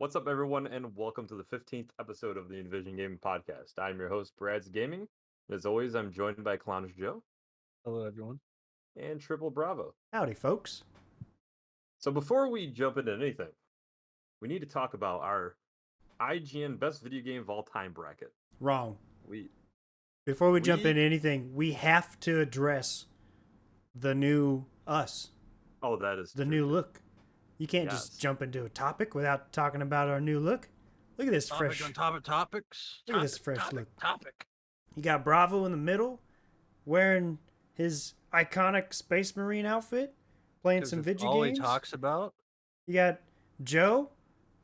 What's up, everyone, and welcome to the 15th episode of the Envision Gaming Podcast. I'm your host, Brad's Gaming. As always, I'm joined by Clownish Joe Hello, everyone. and Triple Bravo. Howdy, folks. So, before we jump into anything, we need to talk about our IGN Best Video Game of All Time bracket. Wrong. We Before we jump We- into anything, we have to address the new us, Oh, that is the true. new look. You can't Yes. just jump into a topic without talking about our new look. Look at this Topic fresh. on topics. Look at this fresh look. Topic. You got Bravo in the middle, wearing his iconic Space Marine outfit, playing some video all games. he talks about. You got Joe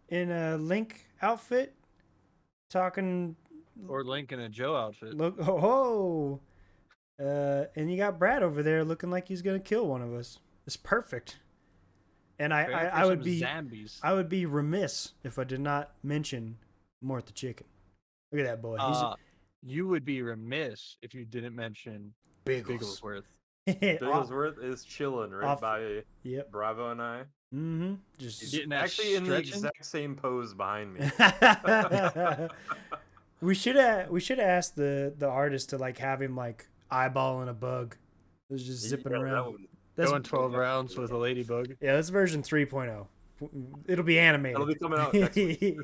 in a Link outfit, talking. Or Link in a Joe outfit. Look, oh, and you got Brad over there looking like he's gonna kill one of us. It's perfect. And Prepare for I would some be zombies. I would be remiss if I did not mention Mort the chicken. Look at that boy. He's You would be remiss if you didn't mention Biggles. Bigglesworth. Bigglesworth is chilling right Off- by Yep. Bravo and I. Mm-hmm. Just He's Getting that actually in the stretching? exact same pose behind me. we should have asked the artist to like have him like eyeballing a bug. It was just zipping Yeah, that around. would- That's Going 12 rounds with a ladybug. yeah, that's version 3.0. It'll be animated. That'll be coming out next week.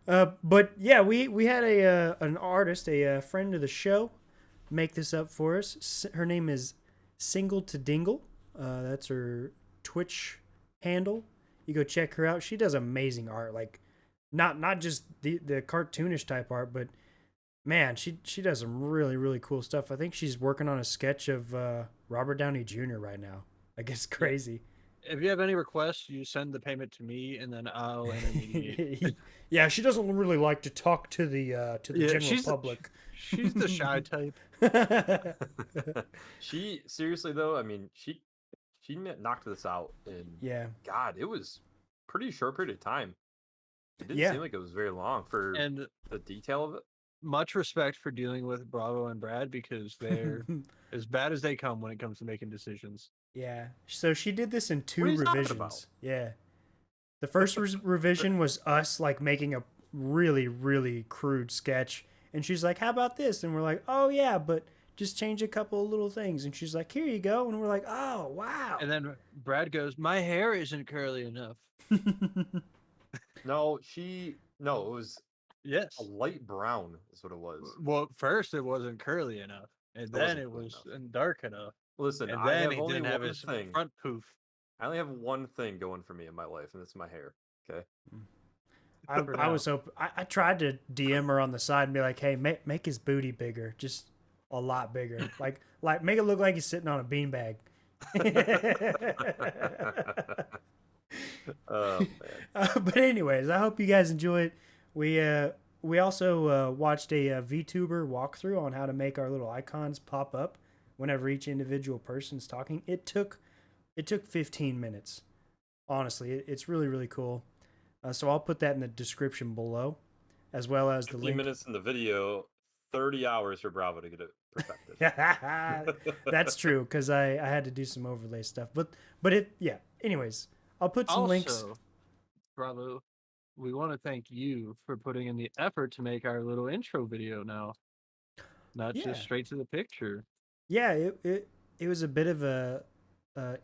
But yeah, we had an artist, a friend of the show, make this up for us. Her name is Single to Dingle. That's her Twitch handle. You go check her out. She does amazing art. Like not just the cartoonish type art, but man, she does some really cool stuff. I think she's working on a sketch of Robert Downey Jr. right now. I guess crazy. If you have any requests, you send the payment to me, and then I'll intermediate. Yeah, she doesn't really like to talk to the Yeah, general she's the- public. She's the shy type. She seriously though, I mean, she knocked this out in Yeah. God, it was pretty short period of time. It didn't Yeah. seem like it was very long for And the detail of it. much respect for dealing with Bravo and Brad because they're as bad as they come when it comes to making decisions. Yeah. So she did this in What are two you talking revisions. about? Yeah. The first revision was us like making a really crude sketch, and she's like, "How about this?" And we're like, "Oh yeah, but just change a couple of little things." And she's like, "Here you go." And we're like, "Oh wow." And then Brad goes, "My hair isn't curly enough." No, it was Yes. a light brown is what it was. Well, first it wasn't curly enough, and It then wasn't it curly was enough. dark enough, Listen, and I then have he only didn't have one his thing. front poof. I only have one thing going for me in my life, and it's my hair. Okay. For I now. was hoping. I tried to DM her on the side and be like, "Hey, make his booty bigger, just a lot bigger. like make it look like he's sitting on a beanbag." Oh man. But anyways, I hope you guys enjoy it. We also watched a VTuber walkthrough on how to make our little icons pop up whenever each individual person's talking. It took 15 minutes. Honestly, it's really cool. So I'll put that in the description below, as well as the 15 link. minutes in the video, 30 hours for Bravo to get it perfected. That's true because I had to do some overlay stuff. But it yeah. Anyways, I'll put some links. Also, Bravo, we want to thank you for putting in the effort to make our little intro video now, not Yeah. just straight to the picture. Yeah, it was a bit of a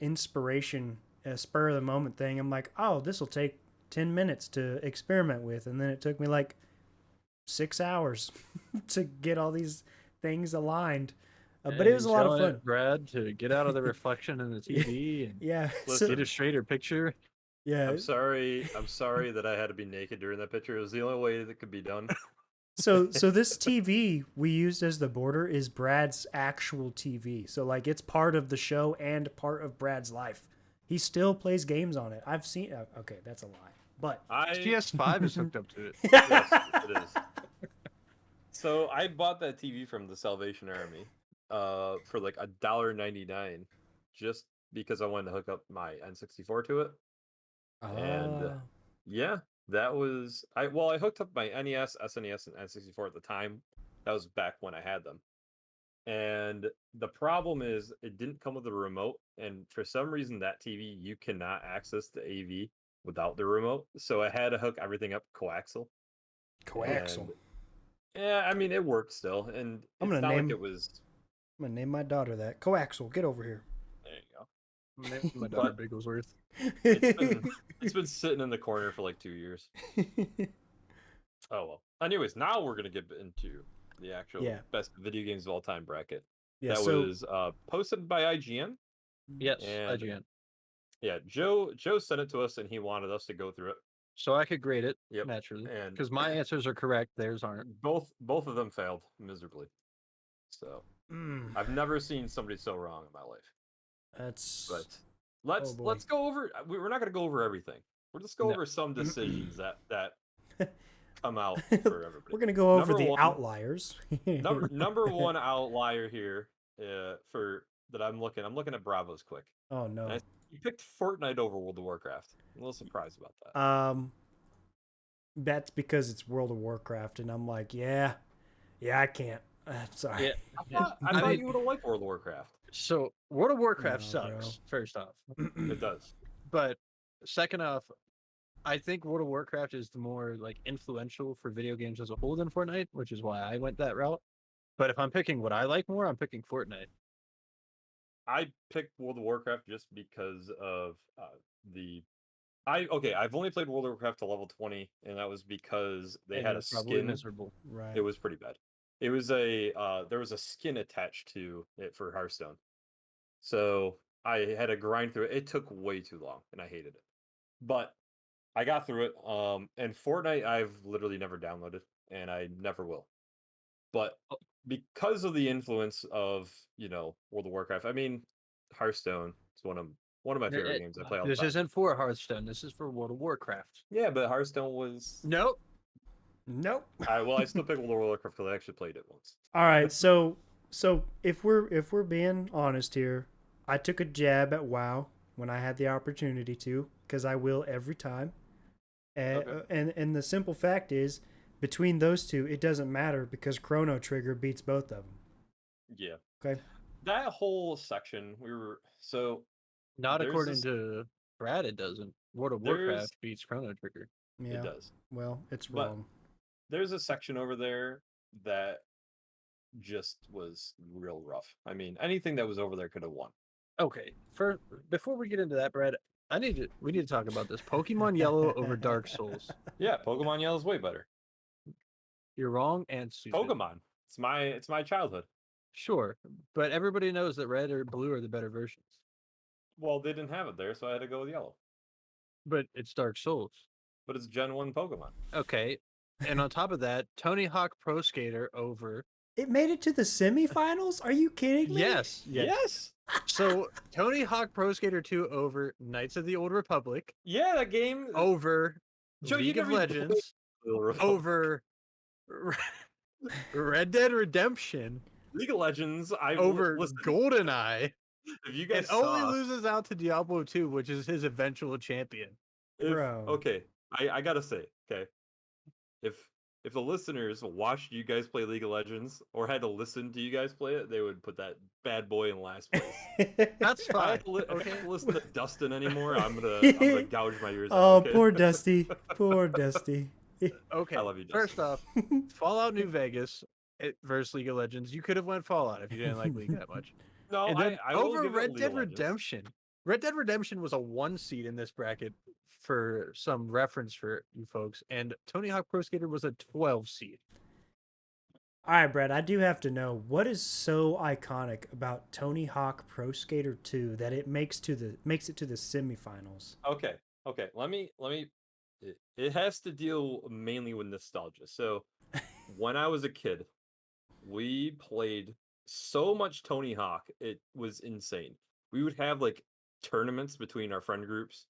inspiration, a spur of the moment thing. I'm like, oh, this will take 10 minutes to experiment with, and then it took me like 6 hours to get all these things aligned. But it was a lot of fun. Brad, to get out of the reflection in the TV and Yeah, Listen, get a straighter picture. yeah. I'm sorry that I had to be naked during that picture. It was the only way that could be done. So this TV we used as the border is Brad's actual TV. So like it's part of the show and part of Brad's life. He still plays games on it. I've seen. Okay, that's a lie. But PS5 is hooked up to it. Yes, it is. So I bought that TV from the Salvation Army for like $1.99 just because I wanted to hook up my N64 to it. And yeah, that was I hooked up my NES, SNES, and N64 at the time. That was back when I had them. And the problem is it didn't come with a remote, and for some reason that TV you cannot access the AV without the remote, so I had to hook everything up coaxial. Coaxial. And, yeah, I mean it worked still, and I'm it's gonna not like name- it was. I'm gonna name my daughter that. Coaxial, get over here. There you go. I'm naming my daughter But- Bigglesworth. It's been sitting in the corner for like 2 years. Oh well. Anyways, now we're gonna get into the actual Yeah. best video games of all time bracket. Yeah, That so was posted by IGN. Yes, And- IGN. Yeah, Joe sent it to us and he wanted us to go through it. So I could grade it Yep. naturally And because my answers are correct, theirs aren't. both of them failed miserably. So I've never seen somebody so wrong in my life. that's But let's boy. let's go over. We're not going to go over everything. We're just go No. over some decisions that come out for everybody. we're gonna go over Number the one- outliers. number one outlier here for that I'm looking at Bravo's quick. Oh no. I- You picked Fortnite over World of Warcraft. I'm a little surprised about that. That's because it's World of Warcraft, and I'm like, yeah, I can't. Sorry. Yeah. I I thought mean- you would have liked World of Warcraft. So World of Warcraft No, sucks, first off. It does. But second off, I think World of Warcraft is the more like influential for video games as a whole than Fortnite, which is why I went that route. But if I'm picking what I like more, I'm picking Fortnite. I picked World of Warcraft just because of I've only played World of Warcraft to level 20, and that was because they And had a it's probably skin. miserable. Right. It was pretty bad. It was there was a skin attached to it for Hearthstone. So I had to grind through it. It took way too long and I hated it. But I got through it. And Fortnite I've literally never downloaded and I never will. But because of the influence of, World of Warcraft, I mean Hearthstone is one of my favorite games I play all the This time. isn't for Hearthstone. This is for World of Warcraft. Yeah, but Hearthstone was Nope. Nope. I still pick World of Warcraft because I actually played it once. All right, so if we're being honest here, I took a jab at WoW when I had the opportunity to, because I will every time. Okay. And the simple fact is, between those two, it doesn't matter because Chrono Trigger beats both of them. Yeah. Okay. That whole section Not There's according this- to Brad, it doesn't. World of There's- Warcraft beats Chrono Trigger. Yeah. it does. Well, it's But- wrong. There's a section over there that just was real rough. I mean, anything that was over there could have won. Okay, before we get into that, Brad, we need to talk about this. Pokemon Yellow over Dark Souls. Yeah, Pokemon Yellow is way better. You're wrong and stupid. Pokemon. It's my childhood. Sure, but everybody knows that Red or Blue are the better versions. Well, they didn't have it there, so I had to go with Yellow. But it's Dark Souls. But it's Gen 1 Pokemon. Okay, and on top of that, Tony Hawk Pro Skater over. It made it to the semifinals? Are you kidding me? Yes. Yes. So Tony Hawk Pro Skater 2 over Knights of the Old Republic Yeah, that game. over Joe, you League of never even played Legends Over over Red Dead Redemption League of Legends. over listen, GoldenEye. if you guys It only saw, loses out to Diablo 2, which is his eventual champion. Bro. Okay, I gotta say, okay, if the listeners watched you guys play League of Legends or had to listen to you guys play it, they would put that bad boy in last place. That's If I fine. have to if I have to listen to Dustin anymore, I'm gonna gouge my ears out. Oh, okay? poor Dusty. Poor Dusty. Okay. I love you, First off, Fallout New Vegas versus League of Legends. You could have went Fallout if you didn't like League that much. No, And then I will over give it Red League Dead of Legends. Redemption. Red Dead Redemption was a 1 seed in this bracket for some reference for you folks, and Tony Hawk Pro Skater was a 12 seed. All right, Brad, I do have to know what is so iconic about Tony Hawk Pro Skater 2 that it makes it to the semifinals. Okay. Let me. It has to deal mainly with nostalgia. So, when I was a kid, we played so much Tony Hawk. It was insane. We would have like tournaments between our friend groups.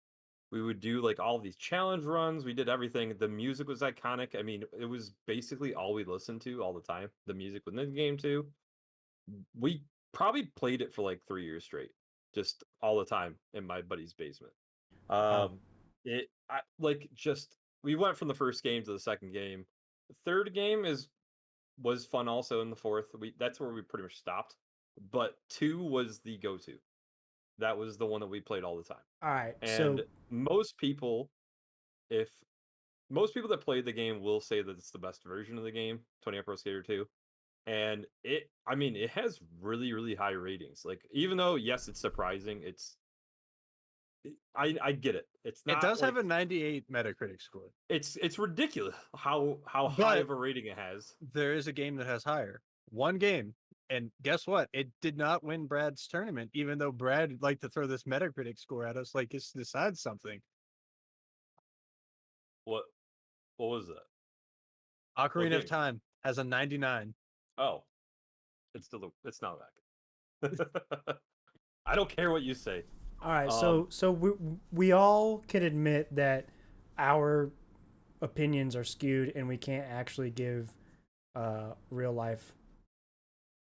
We would do like all these challenge runs. We did everything. The music was iconic. I mean, it was basically all we listened to all the time. The music within the game too. We probably played it for like 3 years straight, just all the time in my buddy's basement. Wow. We went from the first game to the second game. The third game was fun also in the fourth. That's where we pretty much stopped. But 2 was the go-to. That was the one that we played all the time. All right, And so most people if most people that played the game will say that it's the best version of the game, 20 Pro Skater 2. And it has really, really high ratings. Like, even though, yes, it's surprising, I get it. It's It not does like, have a 98 Metacritic score. it's ridiculous how high But- of a rating it has. There is a game that has higher. One game. And guess what? It did not win Brad's tournament, even though Brad liked to throw this Metacritic score at us like it's decides something. What was that? Ocarina of game? Time has a 99. Oh, it's not that good. I don't care what you say. All right, so we all can admit that our opinions are skewed and we can't actually give real life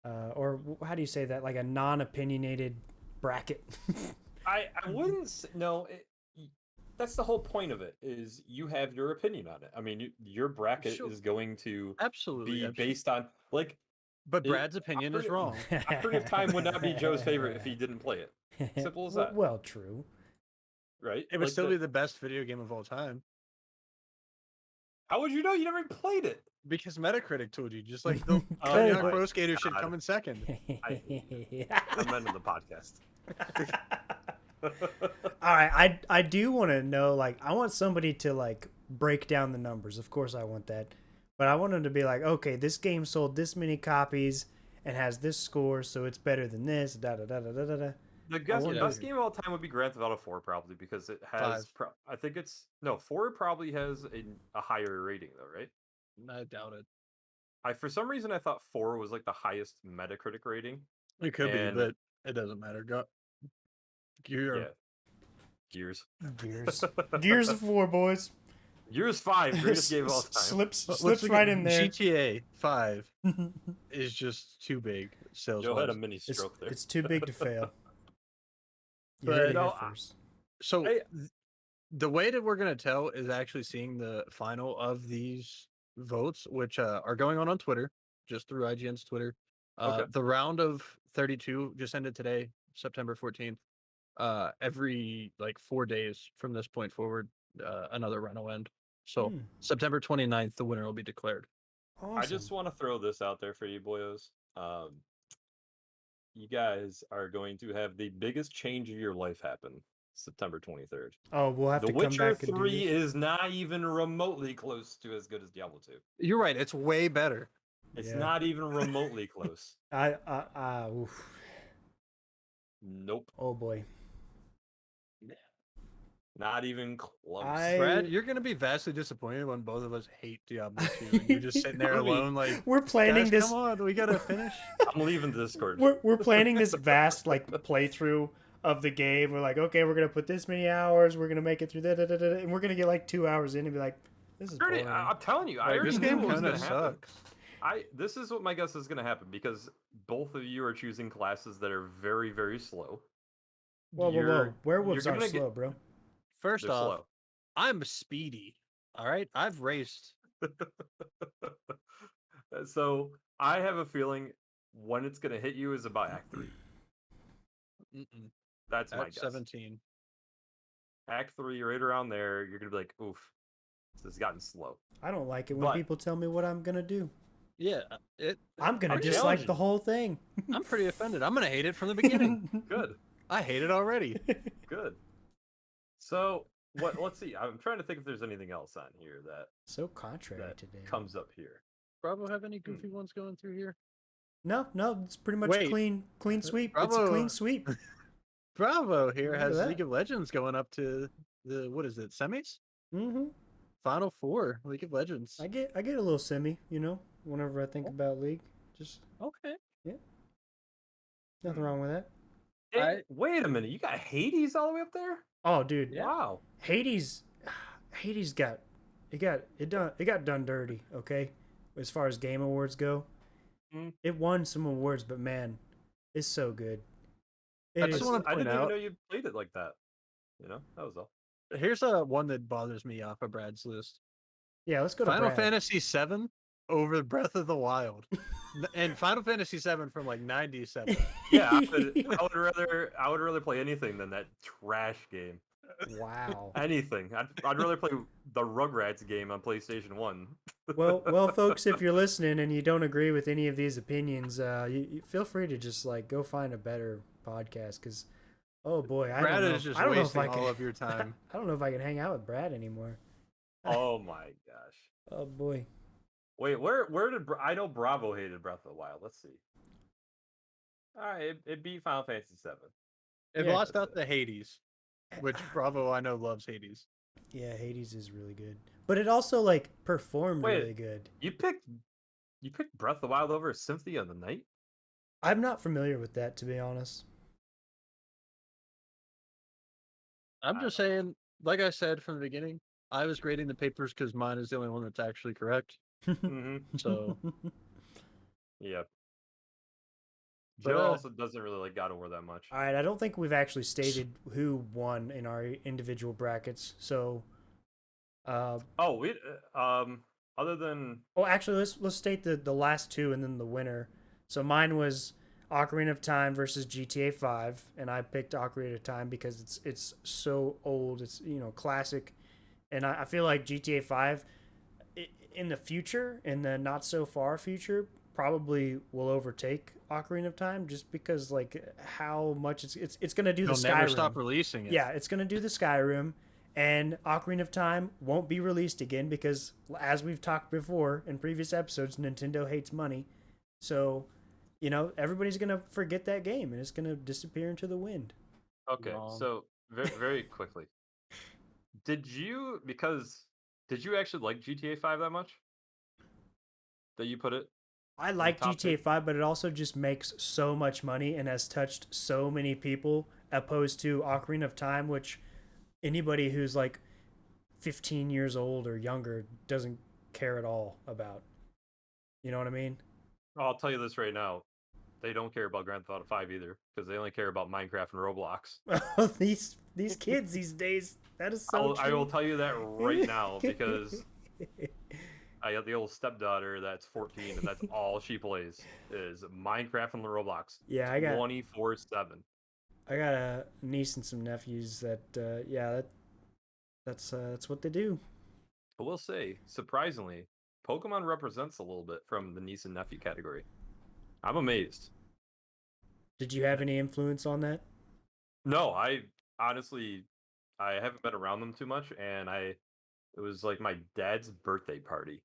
or how do you say that, like a non-opinionated bracket. I wouldn't say, no. That's the whole point of it. Is you have your opinion on it. I mean, your bracket Sure. is going to Absolutely. be based on like. But Brad's opinion is wrong. Ocarina of Time would not be Joe's favorite if he didn't play it. Simple as that. Well, true. Right? It would Like still be the best video game of all time. How would you know? You never played it. Because Metacritic told you, just like the Good. Young Pro Skater should God. come in second. I'm ending the podcast. All right, I do want to know, like, I want somebody to like break down the numbers. Of course, I want that, but I want them to be like, okay, this game sold this many copies and has this score, so it's better than this. Da da da da da da. The wonder- best game of all time would be Grand Theft Auto 4, probably, because it has. I think it's 4 probably has a higher rating though, right? I doubt it. For some reason I thought 4 was like the highest Metacritic rating. It could And- be, but it doesn't matter. Yeah. Gears. Gears of War, boys. Gears 5, greatest game of all time. Slips right in there. GTA 5 is just too big sales. Joe had a mini stroke there. It's too big to fail. You But- heard it No, here I- first. So the way that we're gonna tell is actually seeing the final of these votes, which are going on Twitter, just through IGN's Twitter. Okay. The round of 32 just ended today, September 14th. Every like 4 days from this point forward, another run will end. So Hmm. September 29th, the winner will be declared. Awesome. I just want to throw this out there for you boyos. You guys are going to have the biggest change of your life happen September 23rd. Oh, we'll have The to come Witcher back and do 3 this. is not even remotely close to as good as Diablo 2. You're right. It's way better. It's Yeah. not even remotely close. Oof. Nope. Oh boy. Not even close. Brad, you're gonna be vastly disappointed when both of us hate Diablo 2 and you're just sitting there I mean, alone, like, We're planning guys, this. come on, we gotta finish. I'm leaving the Discord. We're planning this vast like playthrough of the game. We're like, okay, we're gonna put this many hours. We're gonna make it through that, and we're gonna get like 2 hours in and be like, this is boring. I'm telling you, I Like, already this knew game what was kind going of to happen. sucks. This is what my guess is going to happen because both of you are choosing classes that are very, very slow. Whoa. You're Werewolves gonna aren't get- slow, bro. First They're off, slow. I'm speedy. All right, I've raced. So I have a feeling when it's going to hit you is about Act 3. Mm-mm. That's my At guess. 17. Act 3, right around there, you're going to be like, oof, this has gotten slow. I don't like it when But- people tell me what I'm gonna do. Yeah, I'm gonna I'm dislike challenging the whole thing. I'm pretty offended. I'm gonna hate it from the beginning. Good, I hate it already. good. So, let's see. I'm trying to think if there's anything else on here that So contrary That today. comes up here. Bravo have any goofy ones going through here? No, it's pretty much Wait. clean sweep. It's a Bravo. clean sweep. Bravo here Look at has that. League of Legends going up to the what is it, semis? Mm-hmm. Final four, League of Legends. I get a little semi, whenever I think about League. Just Okay. nothing wrong with that. Hey, wait a minute. You got Hades all the way up there? Oh, dude, Yeah. Wow. Hades got done dirty. Okay, as far as Game Awards go, Mm. it won some awards, but man, it's so good. It I just is- wanna I point didn't even out- know you played it like that. That was all. Here's one that bothers me off of Brad's list. yeah. Let's go to Final Brad. Fantasy VII over Breath of the Wild, and Final Fantasy VII from like '97. Yeah, I would rather play anything than that trash game. Wow. Anything. I'd rather play the Rugrats game on PlayStation 1. Well, folks, if you're listening and you don't agree with any of these opinions, you feel free to just like go find a better podcast. Because, oh boy, I Brad don't know. is just I don't know if wasting I can. all of your time. I don't know if I can hang out with Brad anymore. Oh my gosh. Oh boy. Wait, where did I know Bravo hated Breath of the Wild? Let's see. All right, it beat Final Fantasy VII. It Yeah, lost that's out to Hades, which Bravo I know loves Hades. Yeah, Hades is really good, but it also like performed Wait. really good. You picked Breath of the Wild over Symphony of the Night? I'm not familiar with that, to be honest. I'm just saying, like I said from the beginning, I was grading the papers because mine is the only one that's actually correct. Mm-hmm. So, Yeah. But, Joe also doesn't really like God of War that much. All right, I don't think we've actually stated who won in our individual brackets. So, Oh, we other than actually, let's state the last two and then the winner. So mine was Ocarina of Time versus GTA 5, and I picked Ocarina of Time because it's so old. It's classic, and I feel like GTA 5 in the future, in the not so far future, probably will overtake Ocarina of Time just because like how much it's gonna do they'll the never Skyrim. stop releasing it. Yeah, it's gonna do the Skyrim, and Ocarina of Time won't be released again because, as we've talked before in previous episodes, Nintendo hates money. So, everybody's gonna forget that game and it's gonna disappear into the wind. okay, so very quickly, did you actually like GTA 5 that much? That you put it? I like top GTA two? 5, but it also just makes so much money and has touched so many people, opposed to Ocarina of Time, which anybody who's like 15 years old or younger doesn't care at all about. You know what I mean? I'll tell you this right now. They don't care about Grand Theft Auto 5 either, because they only care about Minecraft and Roblox. these kids these days, that is so I will true. tell you that right now because I got the old stepdaughter that's 14, and that's all she plays is Minecraft and Roblox. Yeah, I got 24/7. I got a niece and some nephews that that's what they do. I will say, surprisingly, Pokemon represents a little bit from the niece and nephew category. I'm amazed. Did you have any influence on that? No, I honestly haven't been around them too much, and it was like my dad's birthday party,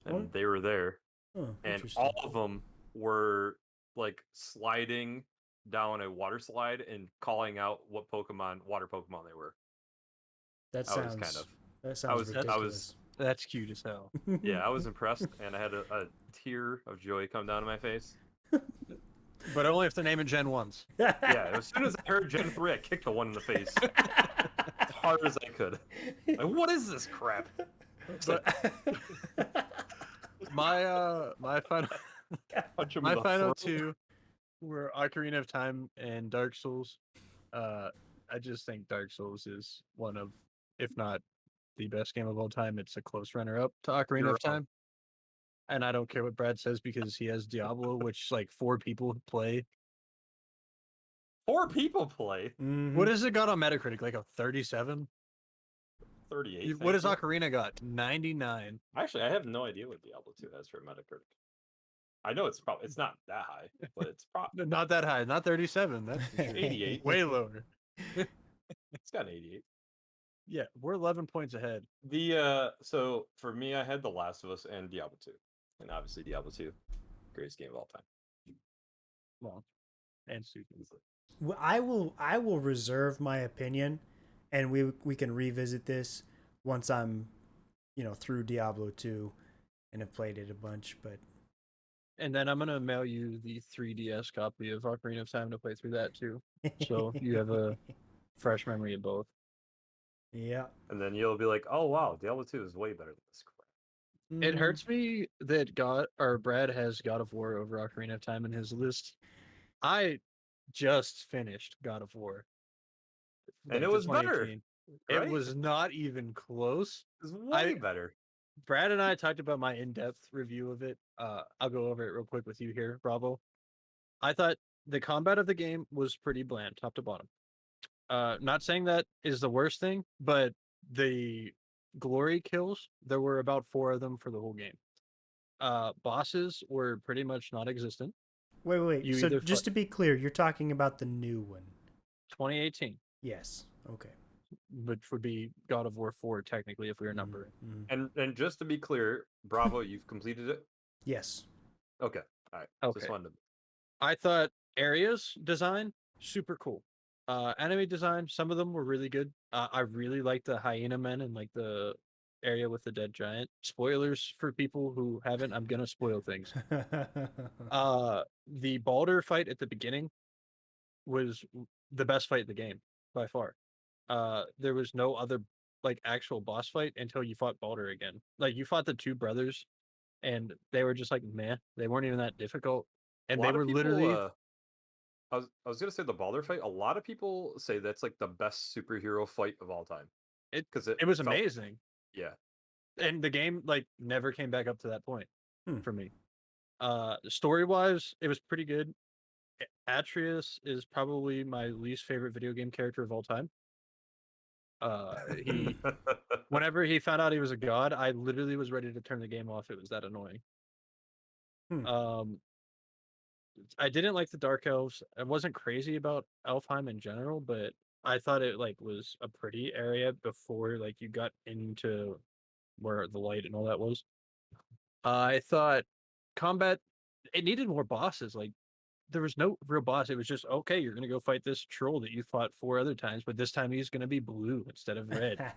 and they were there, Oh, and all of them were like sliding down a water slide and calling out what water Pokemon they were. That I was sounds kind of that sounds ridiculous. That's cute as hell. yeah, I was impressed, and I had a tear of joy come down to my face. But only if the name it Gen 1s. Yeah, as soon as I heard Gen 3, I kicked the one in the face as hard as I could. Like, what is this crap? But my final Punch him my in the final throat. two were Ocarina of Time and Dark Souls. I just think Dark Souls is one of, if not the best game of all time. It's a close runner-up to Ocarina You're of Time. And I don't care what Brad says because he has Diablo, which like 4 people play. 4 people play. Mhm. What has it got on Metacritic? Like a 37? 38. What has thank you. Ocarina got? 99. Actually, I have no idea what Diablo 2 has for Metacritic. I know it's not that high, but it's probably Not that high, not 37. That's 88. way lower. It's got an 88. Yeah, we're 11 points ahead. So for me, I had The Last of Us and Diablo 2, and obviously Diablo 2, greatest game of all time. Long and stupid. Well, I will reserve my opinion, and we can revisit this once I'm through Diablo 2 and have played it a bunch. But And then I'm gonna mail you the 3DS copy of Ocarina of Time to play through that too. So you have a fresh memory of both. yeah, And then you'll be like, oh wow, Diablo 2 is way better than this crap. It hurts me that Brad has God of War over Ocarina of Time in his list. I just finished God of War. And it was better. 2018. Right? It was not even close. It was way better. Brad and I talked about my in-depth review of it. I'll go over it real quick with you here, Bravo. I thought the combat of the game was pretty bland, top to bottom. Not saying that is the worst thing, but the glory kills, there were about 4 of them for the whole game. Bosses were pretty much non-existent. Wait. You So either just to be clear, you're talking about the new one. 2018, Yes. Okay. which would be God of War 4 technically if we were numbering. And just to be clear, Bravo, you've completed it. Yes. Okay, all right. Okay. Just wanted to... I thought areas design super cool. Enemy design, some of them were really good. I really liked the hyena men and like the area with the dead giant. Spoilers for people who haven't. I'm gonna spoil things. The Baldur fight at the beginning was the best fight in the game by far. There was no other like actual boss fight until you fought Baldur again. Like you fought the 2 brothers, and they were just like meh. They weren't even that difficult, and they were literally. I was gonna say the Baldur fight. A lot of people say that's like the best superhero fight of all time. It Because it was amazing. Yeah. And the game like never came back up to that point Hmm. for me. Story wise, it was pretty good. Atreus is probably my least favorite video game character of all time. He whenever he found out he was a god, I literally was ready to turn the game off. It was that annoying. Hmm. I didn't like the Dark Elves. I wasn't crazy about Elfheim in general, but I thought it like was a pretty area before like you got into where the light and all that was. I thought combat it needed more bosses. Like there was no real boss. It was just okay. You're gonna go fight this troll that you fought 4 other times, but this time he's gonna be blue instead of red.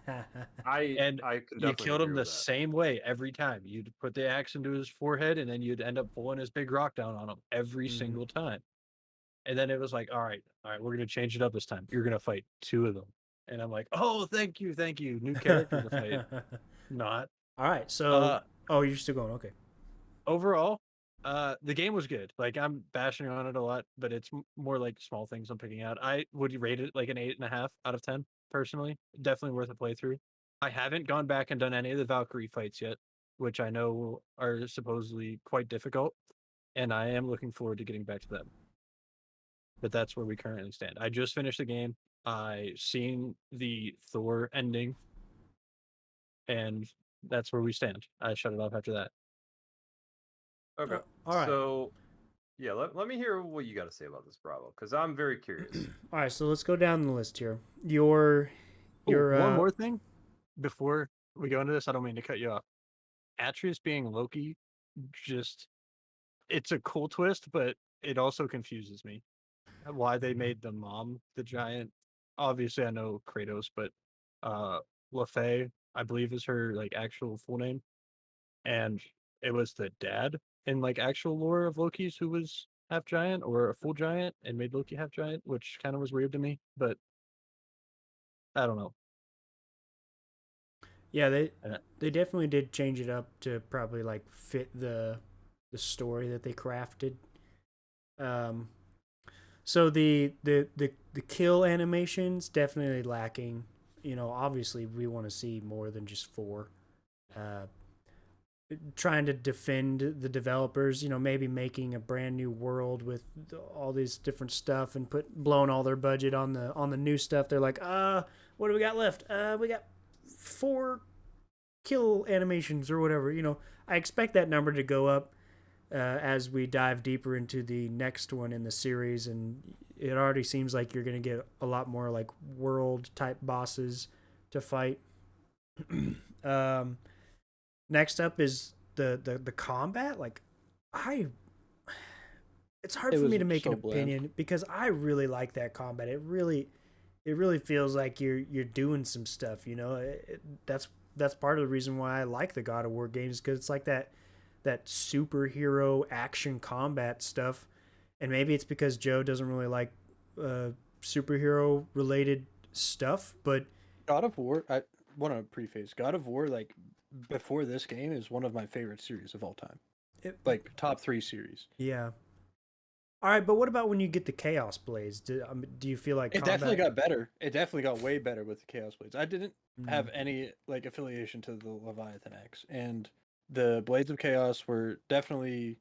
And I can you definitely killed him agree the with that. same way every time. You'd put the axe into his forehead, and then you'd end up pulling his big rock down on him every single time. And then it was like, all right, we're gonna change it up this time. You're gonna fight 2 of them. And I'm like, oh, thank you, new character to fight. Not. All right. So, you're still going. Okay. Overall, the game was good. Like I'm bashing on it a lot, but it's more like small things I'm picking out. I would rate it like an 8.5 out of 10 personally. Definitely worth a playthrough. I haven't gone back and done any of the Valkyrie fights yet, which I know are supposedly quite difficult, and I am looking forward to getting back to them. But that's where we currently stand. I just finished the game. I seen the Thor ending, and that's where we stand. I shut it off after that. Okay. All right. So, yeah, let me hear what you got to say about this, Bravo, because I'm very curious. All right. So let's go down the list here. Your one more thing before we go into this. I don't mean to cut you off. Atreus being Loki, just it's a cool twist, but it also confuses me. Why they made the mom the giant? Obviously, I know Kratos, but LaFay, I believe, is her like actual full name, and it was the dad in like actual lore of Loki's who was half giant or a full giant and made Loki half giant, which kind of was weird to me, but I don't know. Yeah, they definitely did change it up to probably like fit the story that they crafted. So the kill animations definitely lacking. You know, obviously we want to see more than just 4. Trying to defend the developers, you know, maybe making a brand new world with all these different stuff and blowing all their budget on the new stuff. They're like, what do we got left? We got 4 kill animations or whatever. You know, I expect that number to go up as we dive deeper into the next one in the series, and it already seems like you're going to get a lot more like world type bosses to fight. Next up is the combat. Like, it's hard for me to make an opinion because I really like that combat. It really feels like you're doing some stuff. You know, that's part of the reason why I like the God of War games, because it's like that superhero action combat stuff. And maybe it's because Joe doesn't really like superhero related stuff, but God of War, I want to preface God of War, like before this game, is one of my favorite series of all time. Like top 3 series. Yeah. All right, but what about when you get the Chaos Blades? Do you feel like it definitely got better? It definitely got way better with the Chaos Blades. I didn't have any like affiliation to the Leviathan X, and the Blades of Chaos were definitely.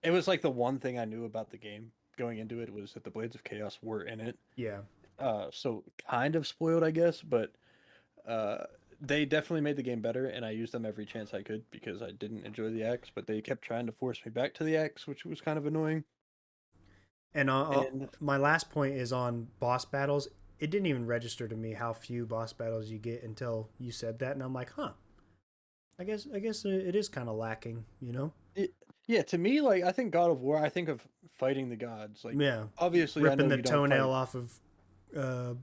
It was like the one thing I knew about the game going into it was that the Blades of Chaos were in it. Yeah. so kind of spoiled, I guess, but they definitely made the game better, and I used them every chance I could because I didn't enjoy the axe, but they kept trying to force me back to the axe, which was kind of annoying. And And my last point is on boss battles. It didn't even register to me how few boss battles you get until you said that, and I'm like, huh. I guess it is kind of lacking, you know? yeah, to me, like I think God of War, I think of fighting the gods. Like Yeah, obviously, I ripping know the you don't fight. toenail off of uh,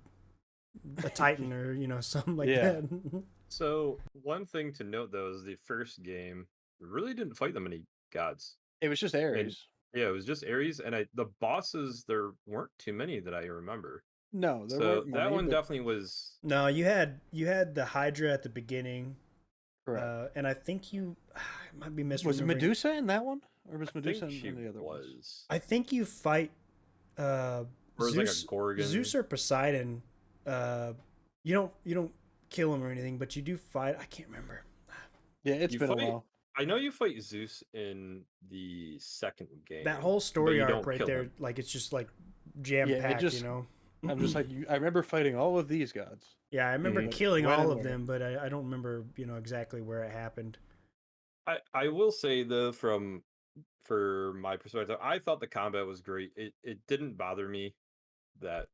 a Titan or something like Yeah. that. So one thing to note though is the first game really didn't fight that many gods. It was just And Ares. yeah, it was just Ares, and the bosses there weren't too many that I remember. No, there So weren't that many, one but definitely was. No, you had the Hydra at the beginning, correct. and I think you I might be Was misremembering. Medusa in that one, or was I Medusa think she in the other ones? was. I think you fight Or it was like a Gorgon. Zeus or Poseidon. You don't kill him or anything, but you do fight. I can't remember. Yeah, it's You been a fight- while. I know you fight Zeus in the second game. That whole but story you arc don't right kill there, him. like it's just like jam Yeah, it packed, just- I'm just like, I remember fighting all of these gods. Yeah, I remember Mhm. killing When all and of where? them, but I don't remember exactly where it happened. I will say though, for my perspective, I thought the combat was great. It didn't bother me that,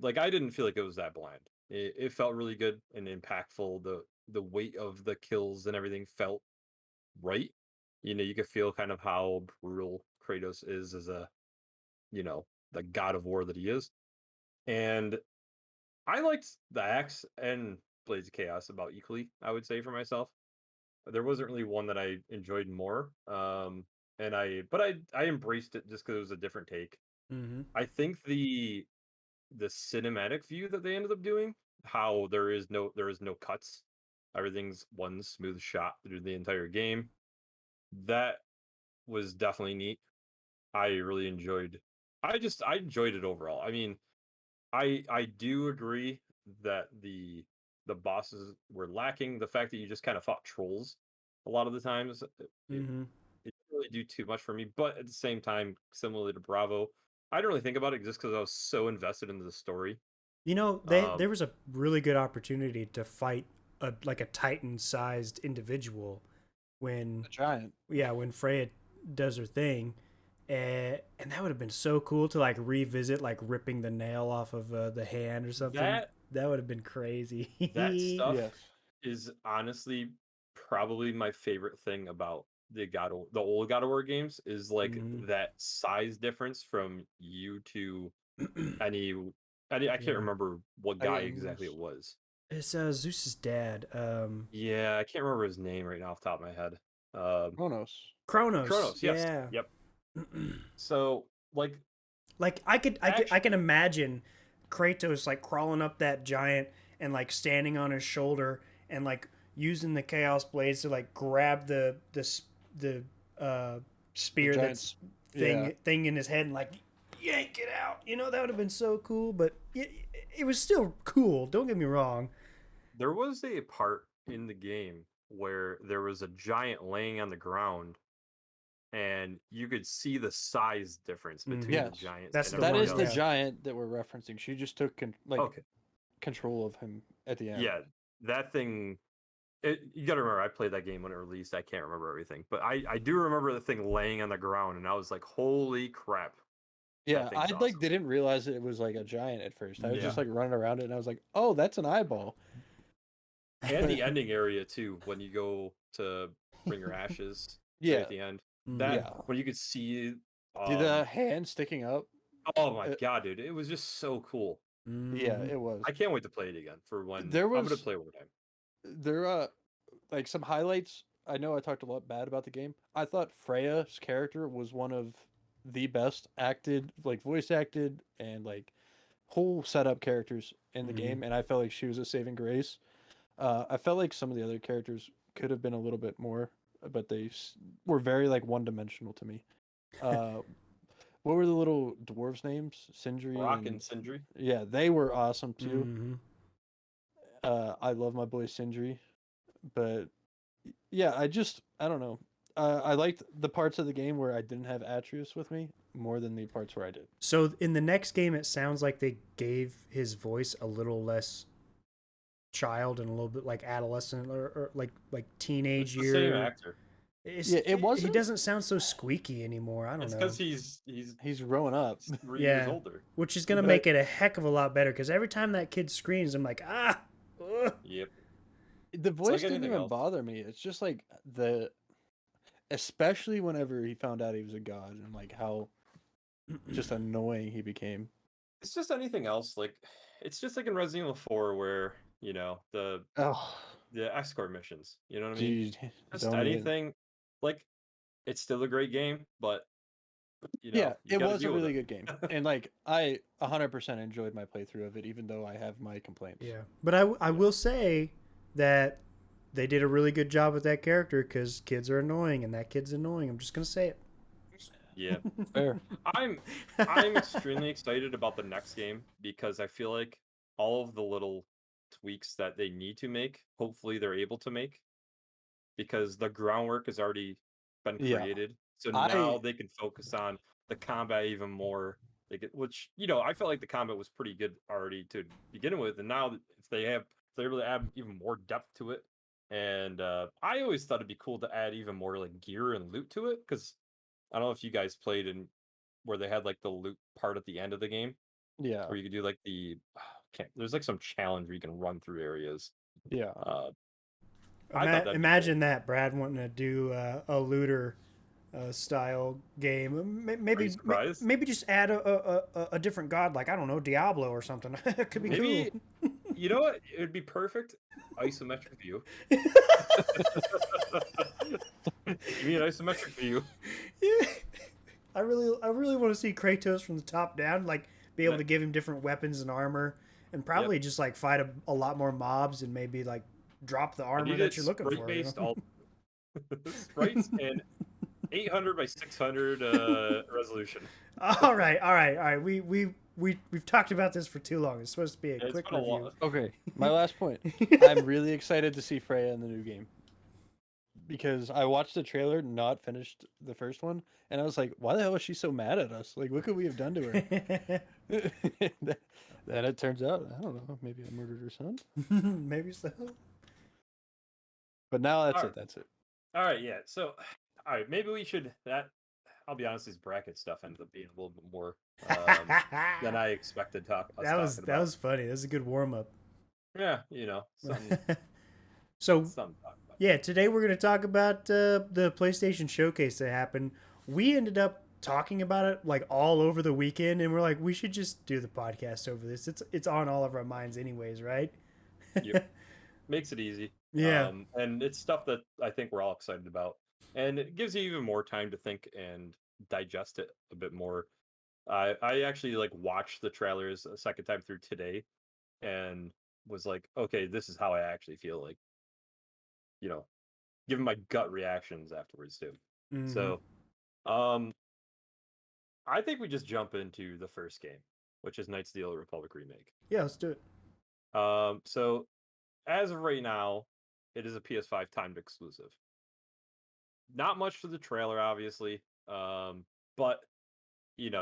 like, I didn't feel like it was that bland. It felt really good and impactful. The weight of the kills and everything felt right. You could feel kind of how brutal Kratos is as the god of war that he is. And I liked the axe and Blades of Chaos about equally, I would say, for myself. There wasn't really one that I enjoyed more. But I embraced it just because it was a different take. Mm-hmm. I think the cinematic view that they ended up doing, how there is no cuts, everything's one smooth shot through the entire game. That was definitely neat. I really enjoyed. I enjoyed it overall. I mean, I do agree that the bosses were lacking. The fact that you just kind of fought trolls a lot of the times, Mm-hmm. it didn't really do too much for me. But at the same time, similarly to Bravo, I didn't really think about it just because I was so invested into the story. There was a really good opportunity to fight like a Titan-sized individual when A giant. when Freya does her thing, and that would have been so cool to like revisit like ripping the nail off of the hand or something. That would have been crazy. That stuff Yes. is honestly probably my favorite thing about the old God of War games is like Mhm. that size difference from you to any I can't Yeah. remember what I guy am exactly it loose. was. It's Zeus's dad, Yeah, I can't remember his name right now off the top of my head. Kronos. Kronos. Kronos, yes. Yeah. Yep. So like Like I can imagine Kratos like crawling up that giant and like standing on his shoulder and like using the chaos blades to like grab the spear that's giant's- thing in his head and like yank it out. That would have been so cool, but it was still cool. Don't get me wrong. there was a part in the game where there was a giant laying on the ground and you could see the size difference between the Yes. giants. That's and the That everything is one, the else. yeah. giant that we're referencing. She just took Okay. control of him at the end. Yeah, that thing. You got to remember, I played that game when it released. I can't remember everything, but I do remember the thing laying on the ground, and I was like, "Holy crap!" Yeah, thing's I awesome. didn't realize it was like a giant at first. I was just Yeah. like running around it, and I was like, "Oh, that's an eyeball." And the ending area too, when you go to bring your ashes right Yeah, at the end. Mhm. That Yeah. when you could see. See the hand sticking up? Oh my uh, god, dude! It was just so cool. Yeah, Mhm. it was. I can't wait to play it again for when There I'm gonna was- play it one time. There like some highlights. I know I talked a lot bad about the game. I thought Freya's character was one of the best acted, like voice acted and like whole setup characters in the Mhm. game, and I felt like she was a saving grace. I felt like some of the other characters could have been a little bit more, but were very like one dimensional to me. What were the little dwarves' names? Sindri Brock and Sindri. yeah, they were awesome too. Mhm. I love my boy Sindri, but yeah, I don't know. I liked the parts of the game where I didn't have Atreus with me more than the parts where I did. So in the next game, it sounds like they gave his voice a little less child and a little bit like adolescent or like teenage It's the same year. actor. Yeah, it He wasn't. doesn't sound so squeaky anymore. I don't It's know. because he's He's growing up. 3 years older. Which is gonna But make it a heck of a lot better because every time that kid screams, I'm like, ugh. Yep. The voice didn't anything even else. bother me. It's just like especially whenever he found out he was a god and like how just annoying he became. It's just anything else. Like, it's just like in Resident Evil 4 where, the Oh, escort missions. You know what I mean? dude, Just don't even. anything. Like, it's still a great game, but, Yeah, you it gotta was a deal with really it. good game, and like I 100% enjoyed my playthrough of it, even though I have my complaints. Yeah, but I will say that they did a really good job with that character because kids are annoying and that kid's annoying. I'm just gonna say it. Yeah. Fair. I'm extremely excited about the next game because I feel like all of the little tweaks that they need to make, hopefully they're able to make, because the groundwork has already been Yeah. created. So I- now they can focus on the combat even more. Which I felt like the combat was pretty good already to begin with, and now if they're able to add even more depth to it, and I always thought it'd be cool to add even more like gear and loot to it because I don't know if you guys played in where they had like the loot part at the end of the game Yeah, where you could do like there's like some challenge where you can run through areas. yeah. I thought that'd be Imagine that Brad wanting to do a looter style game. Maybe surprised? maybe just add a different god, like I don't know, Diablo or something. It could be Maybe cool. you know what? It would be perfect isometric view. Give me an isometric view. Yeah. I really want to see Kratos from the top down, like be able Yeah. to give him different weapons and armor, and probably just like fight a lot more mobs and maybe like drop the I armor need that it you're looking for. sprite-based all sprites and 800 by 600 resolution. All right. We've talked about this for too long. It's supposed to be a It's quick been a review. lot. Okay, my last point. I'm really excited to see Freya in the new game because I watched the trailer, not finished the first one, and I was like, "Why the hell is she so mad at us? Like, what could we have done to her?" Then it turns out, I don't know, maybe I murdered her son. Maybe so. But now that's All it. right. That's it. All right, yeah. So, all right, maybe we should. I'll be honest, these bracket stuff ended up being a little bit more than I expected. That was funny. That was a good warm up. Yeah, something So to talk about. yeah, today we're going to talk about the PlayStation Showcase that happened. We ended up talking about it like all over the weekend, and we're like, we should just do the podcast over this. It's on all of our minds, anyways, right? Yep. Makes it easy. Yeah. And it's stuff that I think we're all excited about, and it gives you even more time to think and digest it a bit more. I actually like watched the trailers a second time through today, and was like, okay, this is how I actually feel like, giving my gut reactions afterwards too. Mhm. So, I think we just jump into the first game, which is Knights of the Old Republic Remake. Yeah, let's do it. So as of right now, it is a PS5 timed exclusive. Not much to the trailer, obviously, but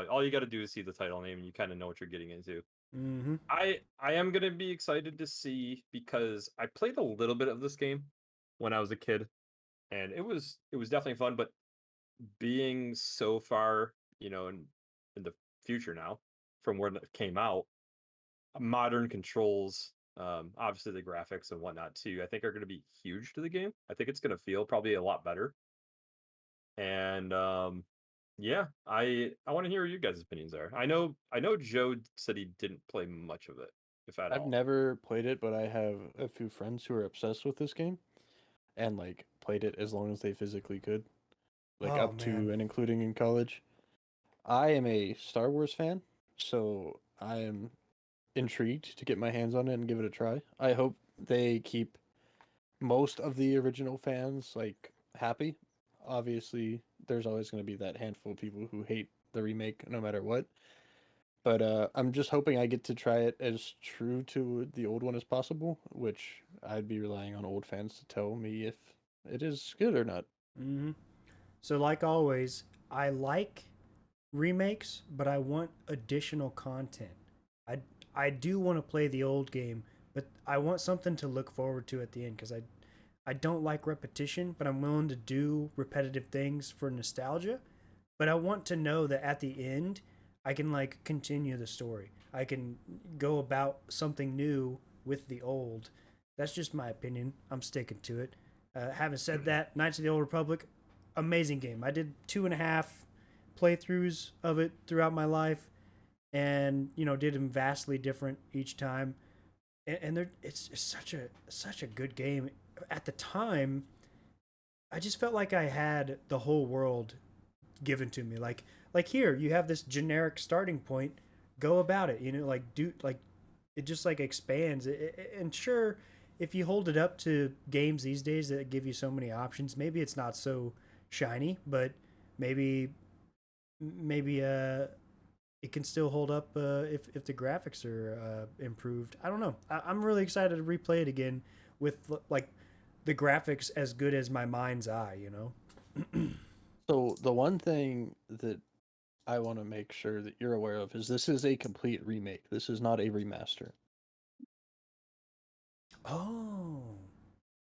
all you got to do is see the title name, and you kind of know what you're getting into. Mm-hmm. I am gonna be excited to see because I played a little bit of this game when I was a kid, and it was definitely fun. But being so far, in the future now from when it came out, modern controls, obviously the graphics and whatnot too, I think are going to be huge to the game. I think it's going to feel probably a lot better. And yeah, I want to hear what you guys' opinions are. I know Joe said he didn't play much of it, if at I've all. never played it, but I have a few friends who are obsessed with this game and like played it as long as they physically could, like Oh, up to man. and including in college. I am a Star Wars fan, so I am intrigued to get my hands on it and give it a try. I hope they keep most of the original fans like happy. Obviously, there's always going to be that handful of people who hate the remake no matter what. But I'm just hoping I get to try it as true to the old one as possible, which I'd be relying on old fans to tell me if it is good or not. Mm-hmm. So, like always, I like remakes, but I want additional content. I I do want to play the old game, but I want something to look forward to at the end because I don't like repetition, but I'm willing to do repetitive things for nostalgia. But I want to know that at the end, I can like continue the story. I can go about something new with the old. That's just my opinion. I'm sticking to it. Having said that, Knights of the Old Republic, amazing game. I did 2.5 playthroughs of it throughout my life, and did them vastly different each time. And it's such a good game. At the time, I just felt like I had the whole world given to me. Like here, you have this generic starting point. Go about it. Like do like it just like expands. And sure, if you hold it up to games these days that give you so many options, maybe it's not so shiny, but maybe it can still hold up if the graphics are improved. I don't know. I'm really excited to replay it again with like the graphics as good as my mind's eye. So the one thing that I want to make sure that you're aware of is this is a complete remake. This is not a remaster. Oh,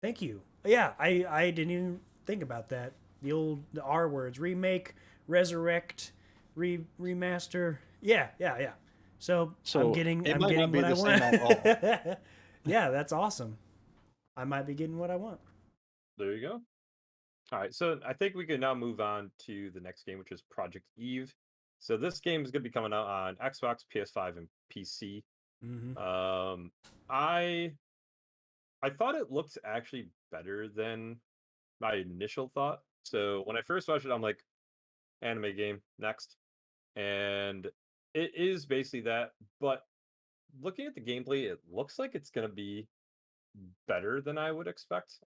thank you. Yeah, I didn't even think about that. The R words: remake, resurrect, remaster. Yeah. So I'm getting it might not be what I the same at all. want. Yeah, that's awesome. I might be getting what I want. There you go. All right, so I think we can now move on to the next game, which is Project Eve. So this game is going to be coming out on Xbox, PS5, and PC. Mm-hmm. I thought it looked actually better than my initial thought. So when I first watched it, I'm like, anime game, next. And it is basically that, but looking at the gameplay, it looks like it's going to be better than I would expect.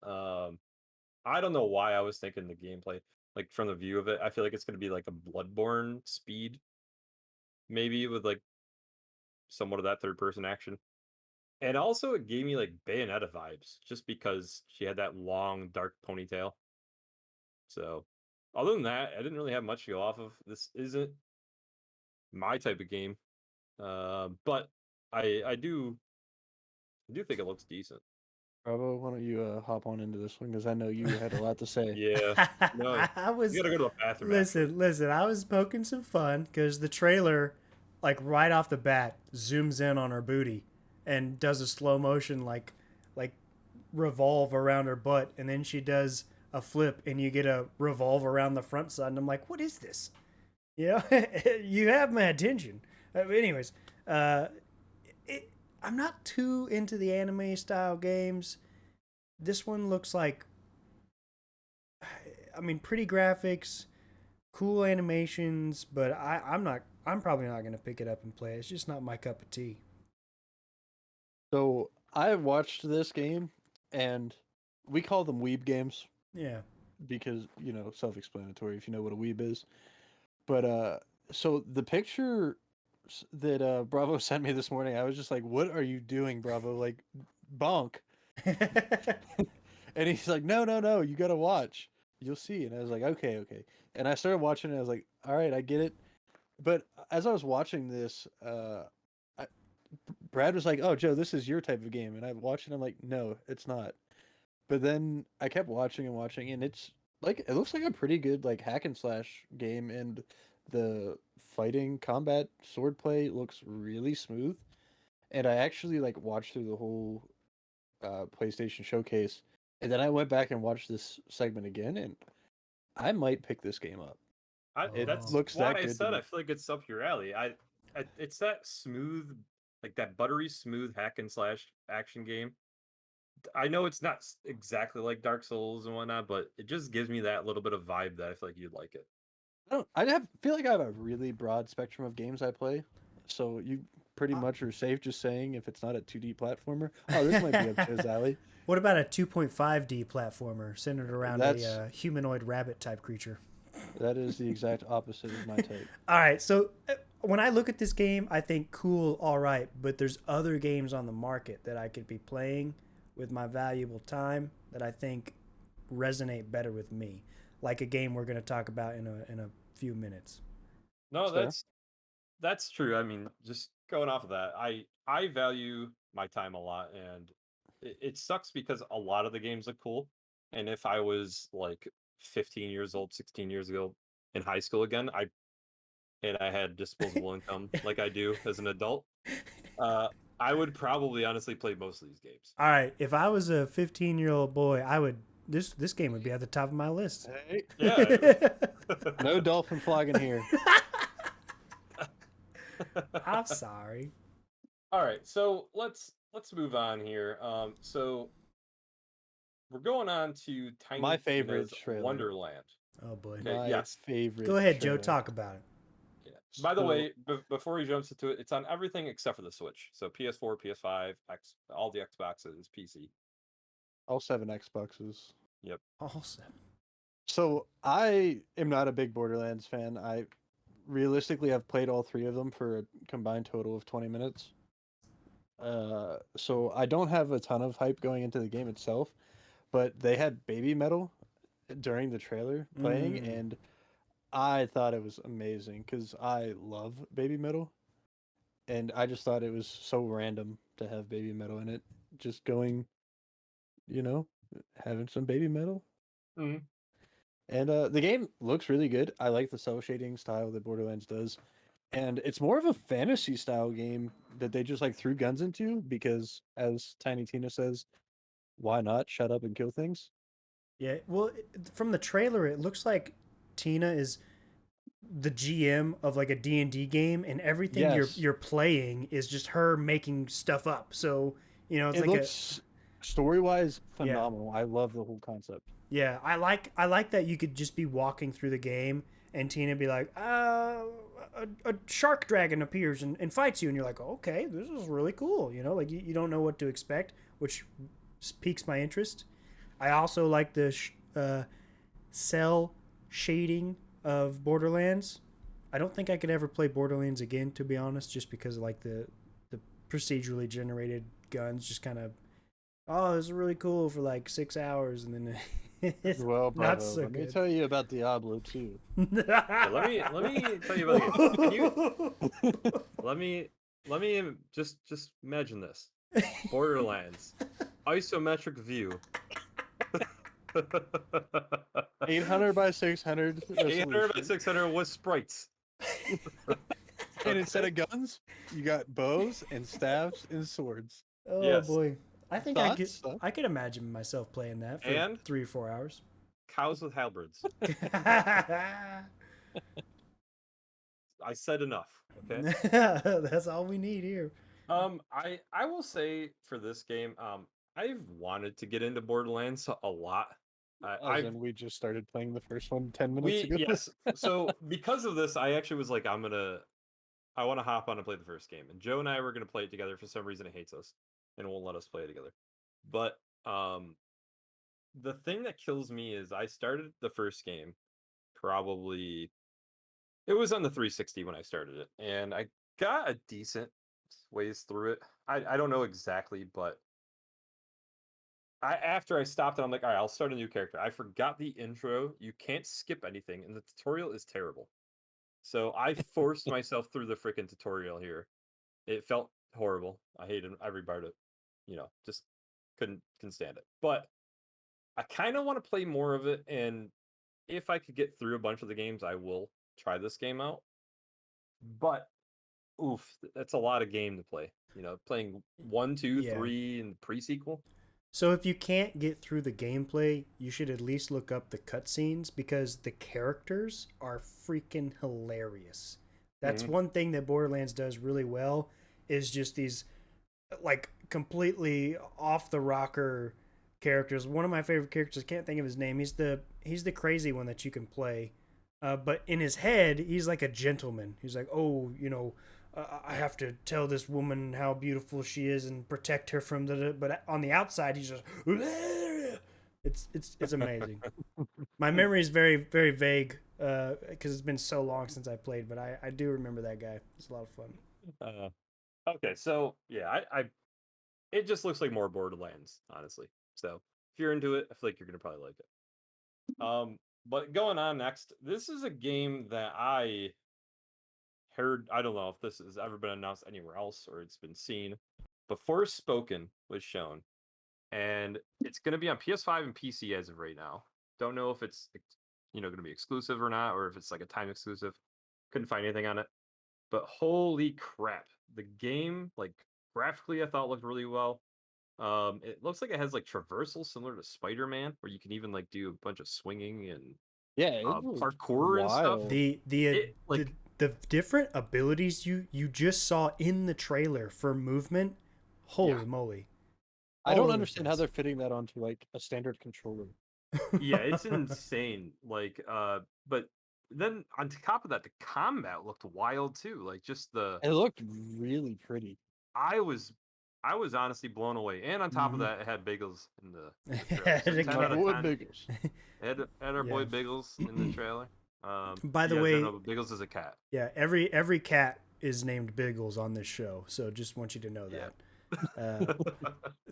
I don't know why I was thinking the gameplay, like from the view of it, I feel like it's going to be like a Bloodborne speed, maybe with like somewhat of that third person action. And also, it gave me like Bayonetta vibes, just because she had that long, dark ponytail. So, other than that, I didn't really have much to go off of. This isn't my type of game, but I do think it looks decent. Bravo, why don't you hop on into this one because I know you had a lot to say. Yeah, no, I was you gotta go to the bathroom. listen. I was poking some fun because the trailer, like right off the bat, zooms in on her booty and does a slow motion like revolve around her butt, and then she does a flip, and you get a revolve around the front side. And I'm like, what is this? You have my attention. Anyways, I'm not too into the anime style games. This one looks like, I mean, pretty graphics, cool animations, but I'm probably not gonna pick it up and play. It's just not my cup of tea. So I watched this game, and we call them weeb games Yeah. because self-explanatory if you know what a weeb is. But so the picture that Bravo sent me this morning, I was just like, "What are you doing, Bravo? Like, bonk!" And he's like, "No, you gotta watch. You'll see." And I was like, "Okay." And I started watching, and I was like, "All right, I get it." But as I was watching this, Brad was like, "Oh, Joe, this is your type of game," and I watched it. And I'm like, "No, it's not." But then I kept watching and watching, and it looks like a pretty good like hack and slash game, and the fighting combat swordplay looks really smooth. And I actually like watched through the whole PlayStation showcase, and then I went back and watched this segment again, and I might pick this game up. That's looks why that I good to said me. I feel like it's up your alley. It's that smooth, like that buttery smooth hack and slash action game. I know it's not exactly like Dark Souls and whatnot, but it just gives me that little bit of vibe that I feel like you'd like it. Feel like I have a really broad spectrum of games I play, so you pretty much are safe just saying if it's not a 2D platformer, oh, this might be up Joe's alley. What about a 2.5D platformer centered around That's- a humanoid rabbit type creature? That is the exact opposite of my type. All right, so when I look at this game, I think cool, all right, but there's other games on the market that I could be playing with my valuable time that I think resonate better with me. like a game we're going to talk about in a few minutes. No, Fair. that's true. I mean, just going off of that, I value my time a lot, and it sucks because a lot of the games look cool. And if I was like 15 years old, 16 years ago in high school again, I had disposable income like I do as an adult, I would probably honestly play most of these games. All right, if I was a 15-year-old boy, I would this game would be at the top of my list. Hey, Yeah. no dolphin flogging here. I'm sorry. All right, so let's move on here. So we're going on to Tiny My favorite Tina's trailer. Wonderland. Oh boy. Okay, My yes. favorite. Go ahead, Joe. trailer. Talk about it. Yeah. By the So- way, before he jumps into it, it's on everything except for the Switch. So PS4, PS5, all the Xboxes, PC. All 7 Xboxes. Awesome. So I am not a big Borderlands fan. I realistically have played all 3 of them for a combined total of 20 minutes. So I don't have a ton of hype going into the game itself, but they had Baby Metal during the trailer playing, Mm. and I thought it was amazing because I love Baby Metal, and I just thought it was so random to have Baby Metal in it, just going, having some Baby Metal. Mhm. And the game looks really good. I like the cell shading style that Borderlands does. And it's more of a fantasy style game that they just like threw guns into because, as Tiny Tina says, why not shut up and kill things? Yeah. Well, from the trailer, it looks like Tina is the GM of like a D&D game, and everything Yes. you're playing is just her making stuff up. So it's It like looks story wise Yeah. phenomenal. I love the whole concept. Yeah, I like that you could just be walking through the game and Tina be like, a shark dragon appears and fights you, and you're like, okay, this is really cool. Like you don't know what to expect, which piques my interest. I also like the cell shading of Borderlands. I don't think I could ever play Borderlands again, to be honest, just because of like the procedurally generated guns just kind of, oh, this is really cool for like 6 hours, and then it's Well, not bravo. so Let me good. tell you about Diablo 2. Yeah, let me tell you about the game. Can you, let me just imagine this. Borderlands, isometric view. 800 by 600 800 by resolution. 600 with sprites. And instead of guns, you got bows and staves and swords. Oh Yes. boy, I think Thoughts? I could imagine myself playing that for And? 3 or 4 hours. Cows with halberds. I said enough. Okay. That's all we need here. I will say for this game, I've wanted to get into Borderlands a lot. As in, we just started playing the first one 10 minutes ago. Yes. So because of this, I actually was like, I want to hop on and play the first game. And Joe and I were gonna play it together. For some reason, it hates us and won't let us play it together. But the thing that kills me is I started the first game probably, it was on the 360 when I started it, and I got a decent ways through it. I don't know exactly, but after I stopped it, I'm like, all right, I'll start a new character. I forgot the intro. You can't skip anything, and the tutorial is terrible. So I forced myself through the freaking tutorial here. It felt horrible. I hated every part of it. Just couldn't stand it. But I kind of want to play more of it, and if I could get through a bunch of the games, I will try this game out. But oof, that's a lot of game to play. Playing 1, 2, Yeah. 3, and pre-sequel. So if you can't get through the gameplay, you should at least look up the cutscenes because the characters are freaking hilarious. That's Mhm. one thing that Borderlands does really well is just these like completely off the rocker characters. One of my favorite characters, can't think of his name. He's the crazy one that you can play. But in his head, he's like a gentleman. He's like, oh, I have to tell this woman how beautiful she is and protect her from the. But on the outside, he's just. It's amazing. My memory is very very vague because it's been so long since I played, but I do remember that guy. It's a lot of fun. Okay, so yeah, it just looks like more Borderlands, honestly. So if you're into it, I feel like you're gonna probably like it. But going on next, this is a game that I heard. I don't know if this has ever been announced anywhere else or it's been seen, but Forspoken was shown, and it's going to be on PS5 and PC as of right now. Don't know if it's going to be exclusive or not, or if it's like a time exclusive. Couldn't find anything on it, but holy crap, the game, like, graphically, I thought looked really well. It looks like it has like traversal similar to Spider-Man, where you can even like do a bunch of swinging and Yeah, it was parkour and stuff. wild. The different abilities you just saw in the trailer for movement, holy moly! I All don't over understand the how place. they're fitting that onto like a standard controller. Yeah, it's insane. Like, but then on top of that, the combat looked wild too. Like, just It looked really pretty. I was honestly blown away. And on top of Mhm. that, it had Biggles in the trailer. So Had a 10 cat. out of Boy 10. Biggles. Had our boy Yeah. Biggles in the trailer. By the you guys way- don't know, but Biggles is a cat. Yeah, every cat is named Biggles on this show, so just want you to know Yeah. that.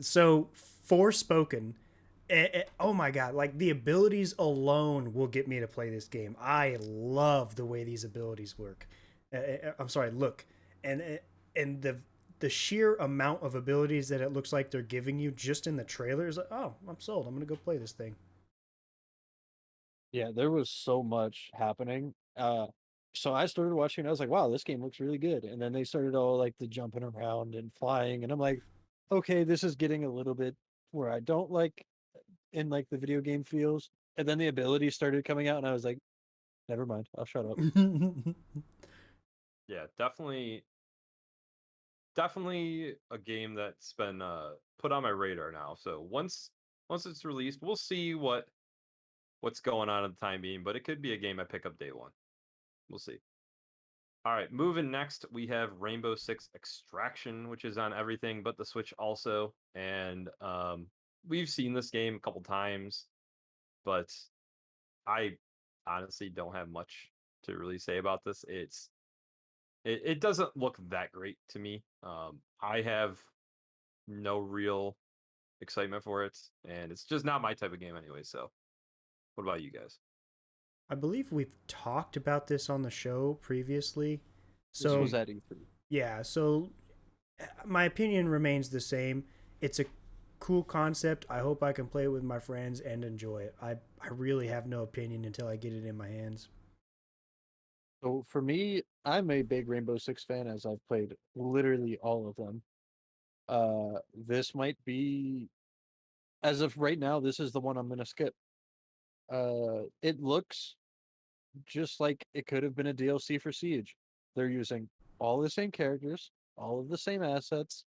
So Forspoken, oh my god, like the abilities alone will get me to play this game. I love the way these abilities work. I'm sorry, look, and the sheer amount of abilities that it looks like they're giving you just in the trailer is like, oh, I'm sold. I'm gonna go play this thing. Yeah, there was so much happening. So I started watching and I was like, wow, this game looks really good. And then they started all like the jumping around and flying, and I'm like, okay, this is getting a little bit where I don't like in like the video game feels. And then the abilities started coming out and I was like, never mind, I'll shut up. Yeah, definitely a game that's been put on my radar now. So once it's released, we'll see what's going on at the time being, but it could be a game I pick up day one. We'll see. All right, moving next, we have Rainbow Six Extraction, which is on everything but the Switch also. And we've seen this game a couple times, but I honestly don't have much to really say about this. It doesn't look that great to me. I have no real excitement for it, and it's just not my type of game anyway. So, what about you guys? I believe we've talked about this on the show previously. This So was at E3. yeah, so my opinion remains the same. It's a cool concept. I hope I can play it with my friends and enjoy it. I really have no opinion until I get it in my hands. So for me, I'm a big Rainbow Six fan as I've played literally all of them. This might be, as of right now, this is the one I'm gonna skip. It looks just like it could have been a DLC for Siege. They're using all the same characters, all of the same assets.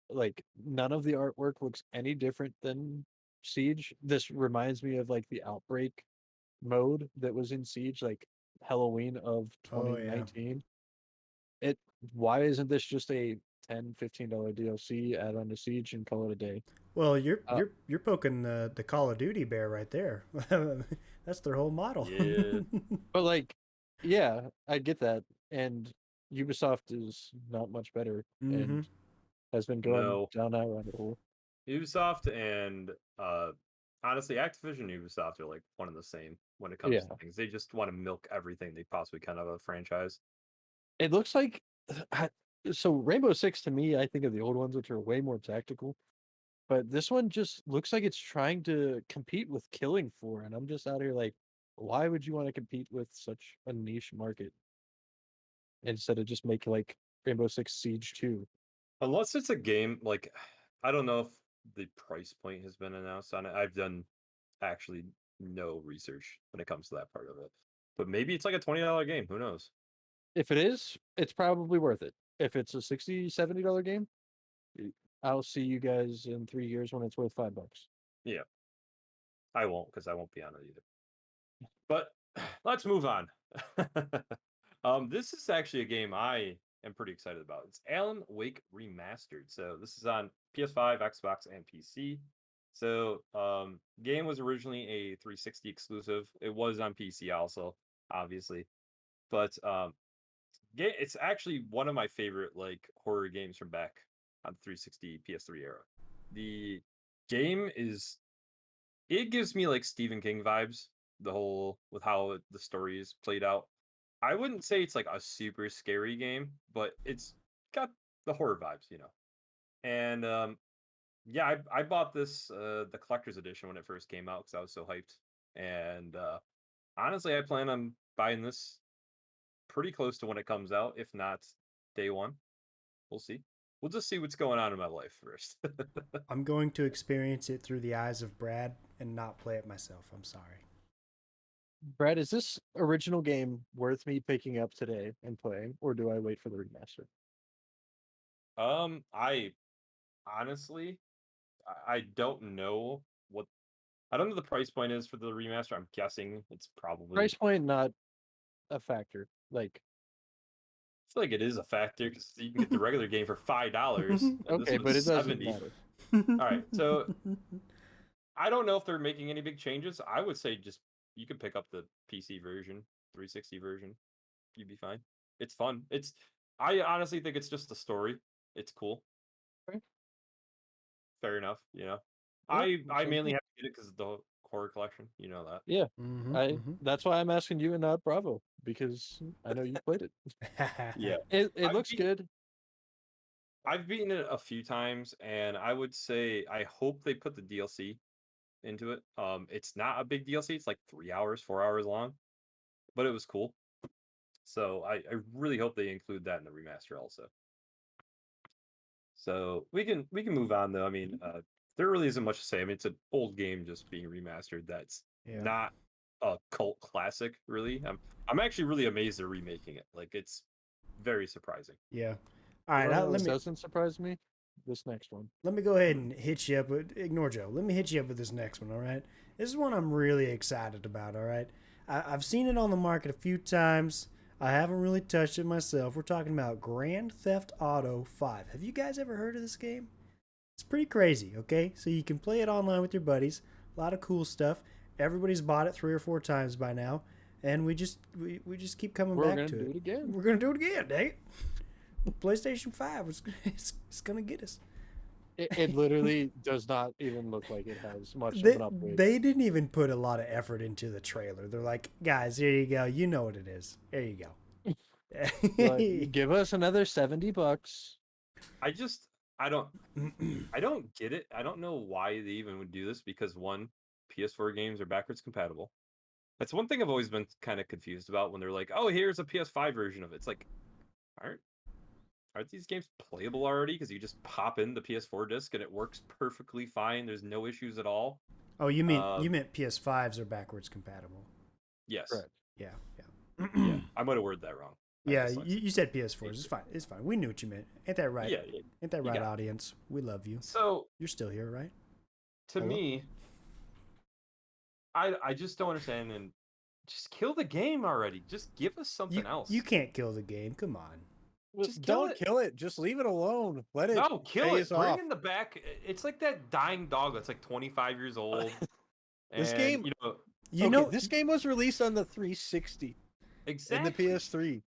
Like none of the artwork looks any different than Siege. This reminds me of like the Outbreak mode that was in Siege, like Halloween of Oh, yeah. 2019. It Why isn't this just a $10-15 DLC add on to Siege and call it a day? Well, you're Uh, you're poking the Call of Duty bear right there. That's their whole model. Yeah. But like, yeah, I get that. And Ubisoft is not much better Mhm. and has been going No. down that rabbit hole. Ubisoft and honestly, Activision and Ubisoft are like one and the same when it comes to Yeah. things. They just want to milk everything they possibly can out of a franchise. It looks like so Rainbow Six to me, I think of the old ones, which are way more tactical. But this one just looks like it's trying to compete with Killing Floor, and I'm just out here like, why would you want to compete with such a niche market instead of just make like Rainbow Six Siege 2? Unless it's a game like, I don't know if the price point has been announced on it. I've done actually no research when it comes to that part of it. But maybe it's like a $20 game. Who knows? If it is, it's probably worth it. If it's a $60-$70 game, I'll see you guys in 3 years when it's worth $5. Yeah. I won't, because I won't be on it either. But let's move on. This is actually a game I am pretty excited about. It's Alan Wake Remastered. So this is on PS5, Xbox, and PC. So game was originally a 360 exclusive. It was on PC also, obviously. But it's actually one of my favorite like horror games from back on 360 PS3 era. The game it gives me like Stephen King vibes with how the story is played out. I wouldn't say it's like a super scary game, but it's got the horror vibes, you know. And yeah, I bought this the collector's edition when it first came out because I was so hyped. And honestly, I plan on buying this pretty close to when it comes out, if not day one. We'll see. We'll just see what's going on in my life first. I'm going to experience it through the eyes of Brad and not play it myself. I'm sorry. Brad, is this original game worth me picking up today and playing, or do I wait for the remaster? I honestly, I don't know what I don't know the price point is for the remaster. I'm guessing it's probably Price point not a factor. Like, I feel like it is a factor because you can get the regular game for $5. And okay, this but it was doesn't 70. matter. All right, so I don't know if they're making any big changes. I would say just you could pick up the PC version, 360 version. You'd be fine. It's fun. I honestly think it's just the story. It's cool. Okay. Fair enough, you know. Yeah, I sounds mainly good. have to get it because of the horror collection. You know that. Yeah, Mm-hmm, that's why I'm asking you and not Bravo, because I know you played it. Yeah. It I've looks beat- good. I've beaten it a few times, and I would say I hope they put the DLC into it. It's not a big DLC. It's like 3 hours, 4 hours long, but it was cool. So I really hope they include that in the remaster also. So we can move on though. I mean, there really isn't much to say. I mean, it's an old game just being remastered. That's Yeah. not a cult classic, really. I'm actually really amazed they're remaking it. Like it's very surprising. Yeah. All You right. wanna know Let what me doesn't surprise me? This next one. let me go ahead and hit you up with. Ignore Joe. Let me hit you up with this next one. All right. This is one I'm really excited about. All right. I've seen it on the market a few times. I haven't really touched it myself. We're talking about Grand Theft Auto 5. Have you guys ever heard of this game? It's pretty crazy, okay? So you can play it online with your buddies. A lot of cool stuff. Everybody's bought it 3 or 4 times by now, and we just keep coming We're back gonna to do it again. We're gonna do it again, dang it. PlayStation 5 it's gonna get us. It literally does not even look like it has much of They, an upgrade. they didn't even put a lot of effort into the trailer. They're like, guys, here you go. You know what it is. There you go. Like, give us another $70. I don't get it. I don't know why they even would do this because one, PS4 games are backwards compatible. That's one thing I've always been kind of confused about when they're like, "Oh, here's a PS5 version of it." It's like, aren't these games playable already? Because you just pop in the PS4 disc and it works perfectly fine. There's no issues at all. Oh, you meant PS5s are backwards compatible. Yes. Correct. Yeah. Yeah. I might have worded that wrong. Yeah, you said PS4s. It's fine. It's fine. We knew what you meant. Ain't that right? Yeah. Ain't that You right, got it. audience? We love you. So You're still here, right? to Hello? me, I just don't understand and just kill the game already. Just give us something else. You can't kill the game. Come on. Just kill Don't it. kill it. Just leave it alone. Let it No, kill it. phase Bring off. in the back. It's like that dying dog that's like 25 years old. This and, game- you know, You Okay, know this game was released on the 360 exactly. and the PS3.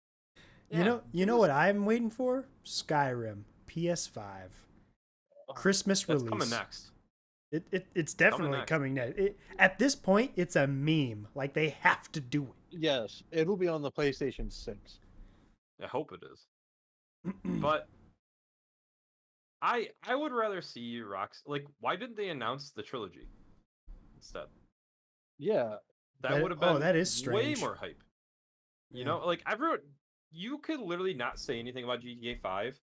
Yeah, you know what I'm waiting for? Skyrim PS5 Christmas That's release. coming next. It's definitely next. coming next. At this point, it's a meme. Like they have to do it. Yes, it'll be on the PlayStation 6. I hope it is. But I would rather see like why didn't they announce the trilogy instead? Yeah, That would have been that is way strange. more hype. You Yeah. know, like everyone, you could literally not say anything about GTA 5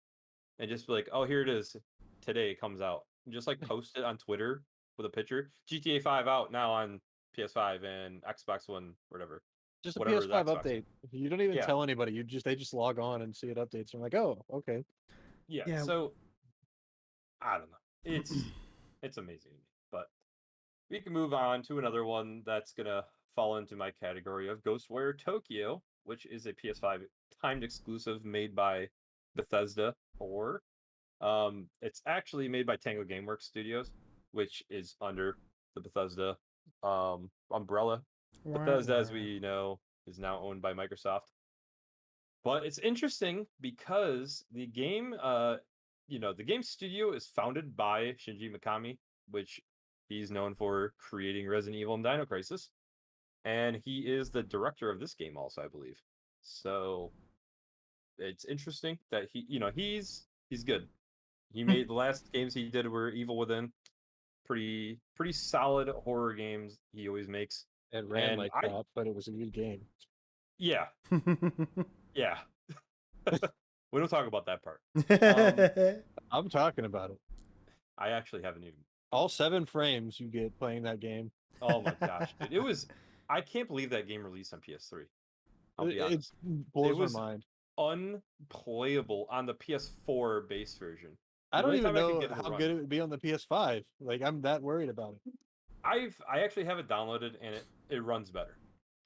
and just be like, "Oh, here it is. Today it comes out." And just like post it on Twitter with a picture. GTA 5 out now on PS5 and Xbox One, whatever. just a Whatever the PS5 Xbox update. You don't even Yeah. tell anybody. They just log on and see it updates. And like, oh, okay. Yeah. So I don't know. It's amazing to me. But we can move on to another one that's gonna fall into my category of Ghostwire Tokyo, which is a PS5 timed exclusive made by Bethesda, or it's actually made by Tango Gameworks Studios, which is under the Bethesda umbrella. Bethesda, as we know, is now owned by Microsoft. But it's interesting because the game, the game studio is founded by Shinji Mikami, which he's known for creating Resident Evil and Dino Crisis. and he is the director of this game also, I believe. So it's interesting that he's good. He made the last games he did were Evil Within, pretty solid horror games he always makes. It ran And like crap, but it was a good game. Yeah, yeah. We don't talk about that part. I'm talking about it. I actually haven't even. All 7 frames you get playing that game. Oh my gosh, dude. It was. I can't believe that game released on PS3. I'll be honest. It blows was my mind. Unplayable on the PS4 base version. I don't only even time I could know get it to how run. good it would be on the PS5. Like, I'm that worried about it. I actually have it downloaded and it runs better.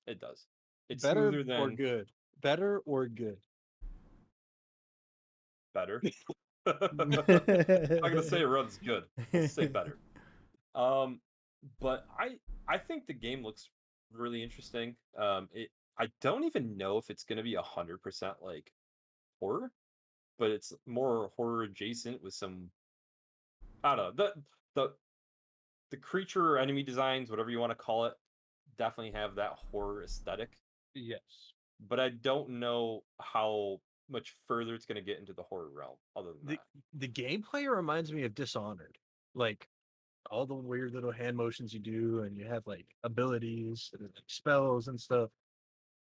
It does. It's Better smoother than or good? Better or good? better. I'm not gonna say it runs good. I'll say better. But I think the game looks really interesting. I don't even know if it's gonna be 100% like horror, but it's more horror adjacent with some. I don't know, the creature or enemy designs, whatever you want to call it, definitely have that horror aesthetic. Yes. But I don't know how much further it's going to get into the horror realm. Other than The gameplay reminds me of Dishonored. Like, all the weird little hand motions you do, and you have like abilities and like, spells and stuff.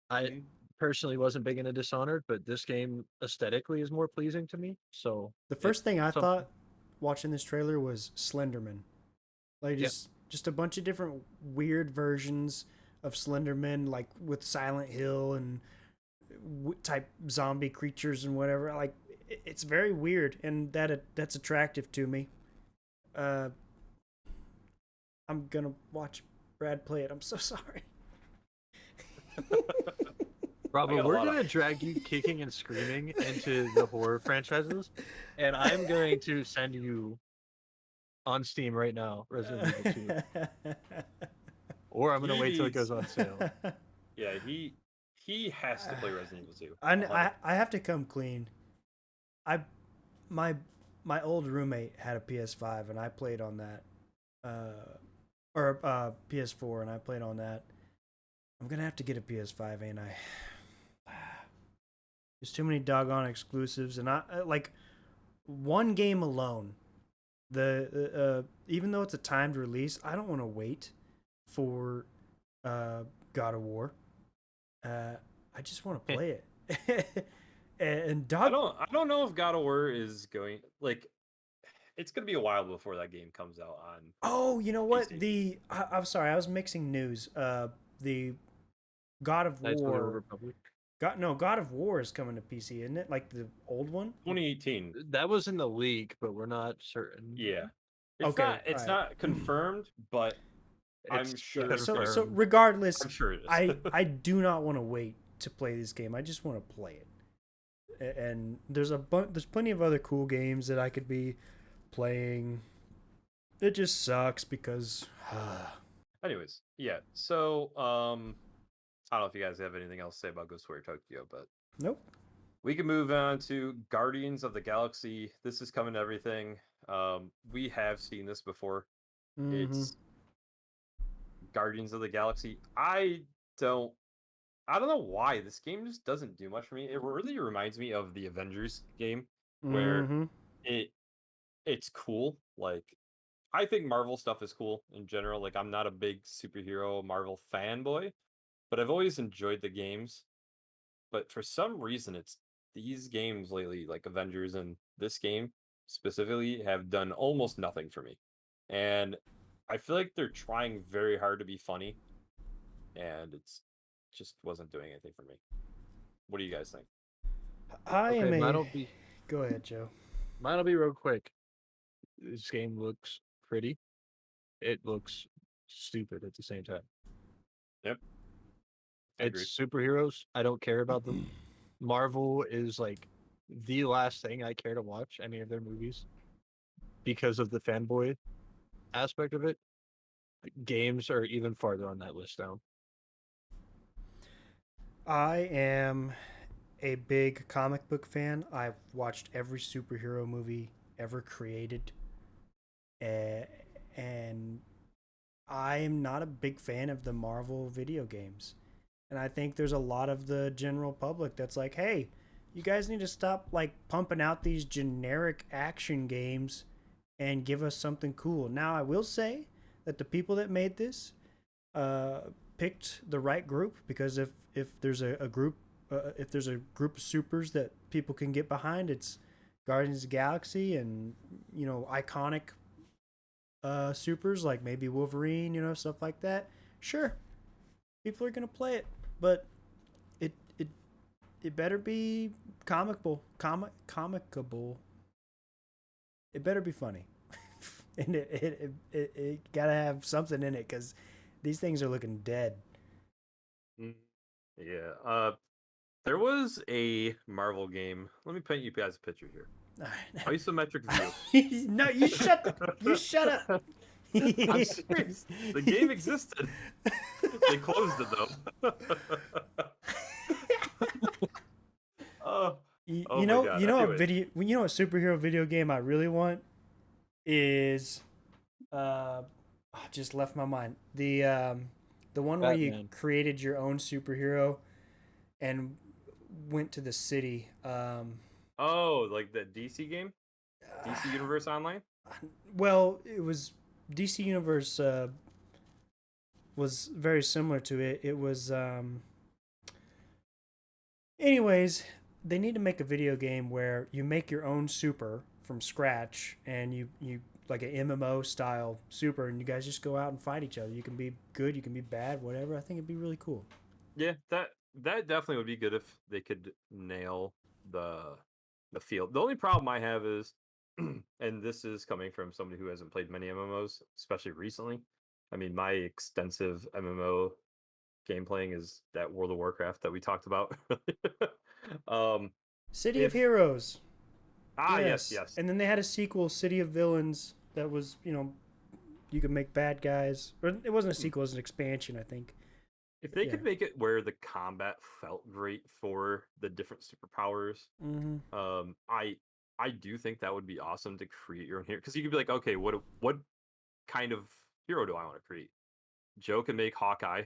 I personally wasn't big into Dishonored, but this game aesthetically is more pleasing to me. So The first thing I thought watching this trailer was Slenderman. Like just a bunch of different weird versions of Slenderman, like with Silent Hill and type zombie creatures and whatever. Like it's very weird, and that's attractive to me. I'm gonna watch Brad play it. I'm so sorry. Bravo, we're going to drag you kicking and screaming into the horror franchises, and I'm going to send you on Steam right now, Resident Evil 2. Or I'm going to wait till it goes on sale. Yeah, he has to play Resident Evil 2. I have to come clean. My old roommate had a PS5 and I played on that. Or PS4 and I played on that. I'm going to have to get a PS5, ain't I? There's too many doggone exclusives, and I like one game alone. The even though it's a timed release, I don't want to wait for God of War. I just want to play it. And I don't know if God of War is going like. It's gonna be a while before that game comes out on. Oh, you know what? PC. I'm sorry, I was mixing news. The God of War. God of War is coming to PC, isn't it? Like the old one? 2018. That was in the leak, but we're not certain. Yeah. It's Okay, not confirmed, but I'm sure. So regardless, I'm sure it is. I do not want to wait to play this game. I just want to play it. And there's plenty of other cool games that I could be playing. It just sucks because Anyways, yeah. So I don't know if you guys have anything else to say about Ghostwire Tokyo, but nope. We can move on to Guardians of the Galaxy. This is coming to everything. We have seen this before. Mm-hmm. It's Guardians of the Galaxy. I don't know why this game just doesn't do much for me. It really reminds me of the Avengers game, where it's cool. Like, I think Marvel stuff is cool in general. Like, I'm not a big superhero Marvel fanboy, but I've always enjoyed the games. But for some reason, it's these games lately, like Avengers and this game specifically, have done almost nothing for me. And I feel like they're trying very hard to be funny, and it's just wasn't doing anything for me. What do you guys think? Go ahead, Joe. Mine'll be real quick. This game looks pretty. It looks stupid at the same time. Yep. It's superheroes. I don't care about them. Marvel is like the last thing I care to watch any of their movies because of the fanboy aspect of it. Games are even farther on that list down. I am a big comic book fan. I've watched every superhero movie ever created. And I am not a big fan of the Marvel video games. And I think there's a lot of the general public that's like, hey, you guys need to stop like pumping out these generic action games and give us something cool. Now, I will say that the people that made this picked the right group, because if there's a group of supers that people can get behind, it's Guardians of the Galaxy, and iconic supers like maybe Wolverine, stuff like that. Sure, people are gonna play it, but it better be comicable. It better be funny, and it gotta have something in it, because these things are looking dead. Yeah. There was a Marvel game. Let me paint you guys a picture here. Isometric view. No, you shut up. I'm serious. The game existed. They closed it though. You know what superhero video game I really want is I just left my mind. The one where you created your own superhero and went to the city. Oh, like the DC game? DC Universe Online? Well, it was DC Universe was very similar to it. It was anyways, they need to make a video game where you make your own super from scratch, and you like an MMO style super, and you guys just go out and fight each other. You can be good, you can be bad, whatever. I think it'd be really cool. Yeah, that definitely would be good if they could nail the field. The only problem I have is, and this is coming from somebody who hasn't played many MMOs, especially recently. I mean, my extensive MMO game playing is that World of Warcraft that we talked about. City of Heroes. Yes. And then they had a sequel, City of Villains, that was, you could make bad guys. Or it wasn't a sequel, it was an expansion, I think. If they could make it where the combat felt great for the different superpowers, I do think that would be awesome to create your own hero. Because you could be like, okay, what kind of hero do I want to create? Joe can make Hawkeye.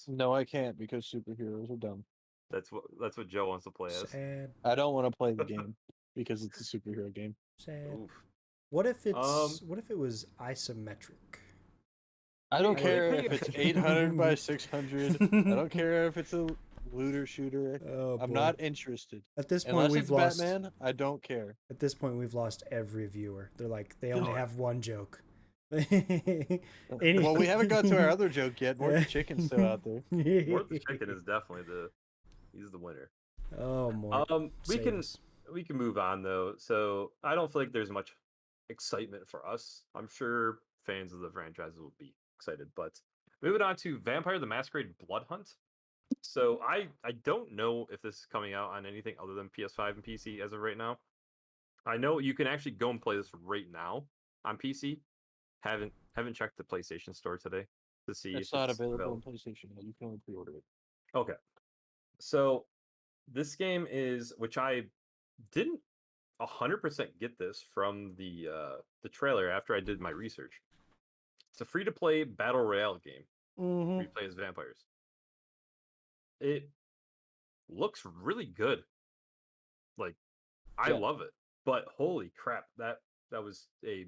No, I can't, because superheroes are dumb. That's what Joe wants to play as. Sad. I don't want to play the game because it's a superhero game. Sad. Oof. What if it was isometric? I don't care if it's 800 by 600. I don't care if it's a looter shooter. Oh, I'm not interested. At this point, Unless we've it's lost Batman. I don't care. At this point, we've lost every viewer. They're like, they only have one joke. Well, we haven't got to our other joke yet. More the Chicken's still out there. More the Chicken is definitely he's the winner. Oh, more. We can move on though. So I don't feel like there's much excitement for us. I'm sure fans of the franchises will be excited, but moving on to Vampire the Masquerade Blood Hunt. So I don't know if this is coming out on anything other than PS5 and PC as of right now. I know you can actually go and play this right now on PC. Haven't checked the PlayStation Store today to see if it's not available on PlayStation yet. You can only pre-order it. Okay. So this game is, which I didn't 100% get this from the trailer after I did my research. It's a free-to-play battle royale game. Where you play as vampires. It looks really good. Like, I love it. But holy crap, that was a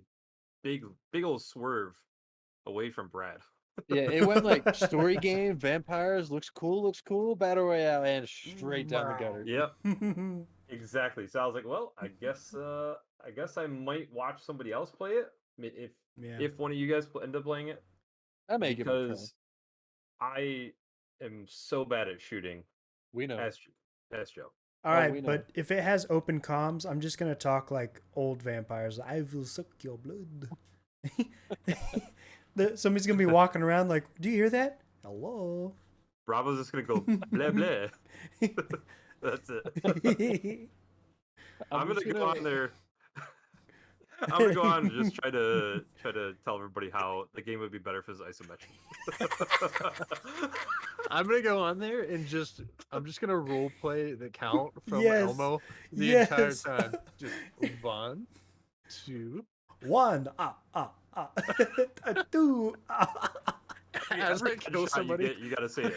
big old swerve away from Brad. Yeah, it went like story game, vampires, looks cool, battle royale, and straight down the gutter. Yep. Exactly. So I was like, well, I guess I might watch somebody else play it if one of you guys end up playing it. I may give it a try. Because I am so bad at shooting. We know. As Joe. All right, but if it has open comms, I'm just gonna talk like old vampires. I will suck your blood. Somebody's gonna be walking around like, "Do you hear that? Hello." Bravo's just gonna go blah blah. That's it. I'm gonna go on there. I'm gonna go on and just try to tell everybody how the game would be better if it's isometric. I'm gonna go on there and I'm just gonna role play the count from Elmo the entire time. Just 1, 2, 1. As I kill Shot somebody, you gotta say it.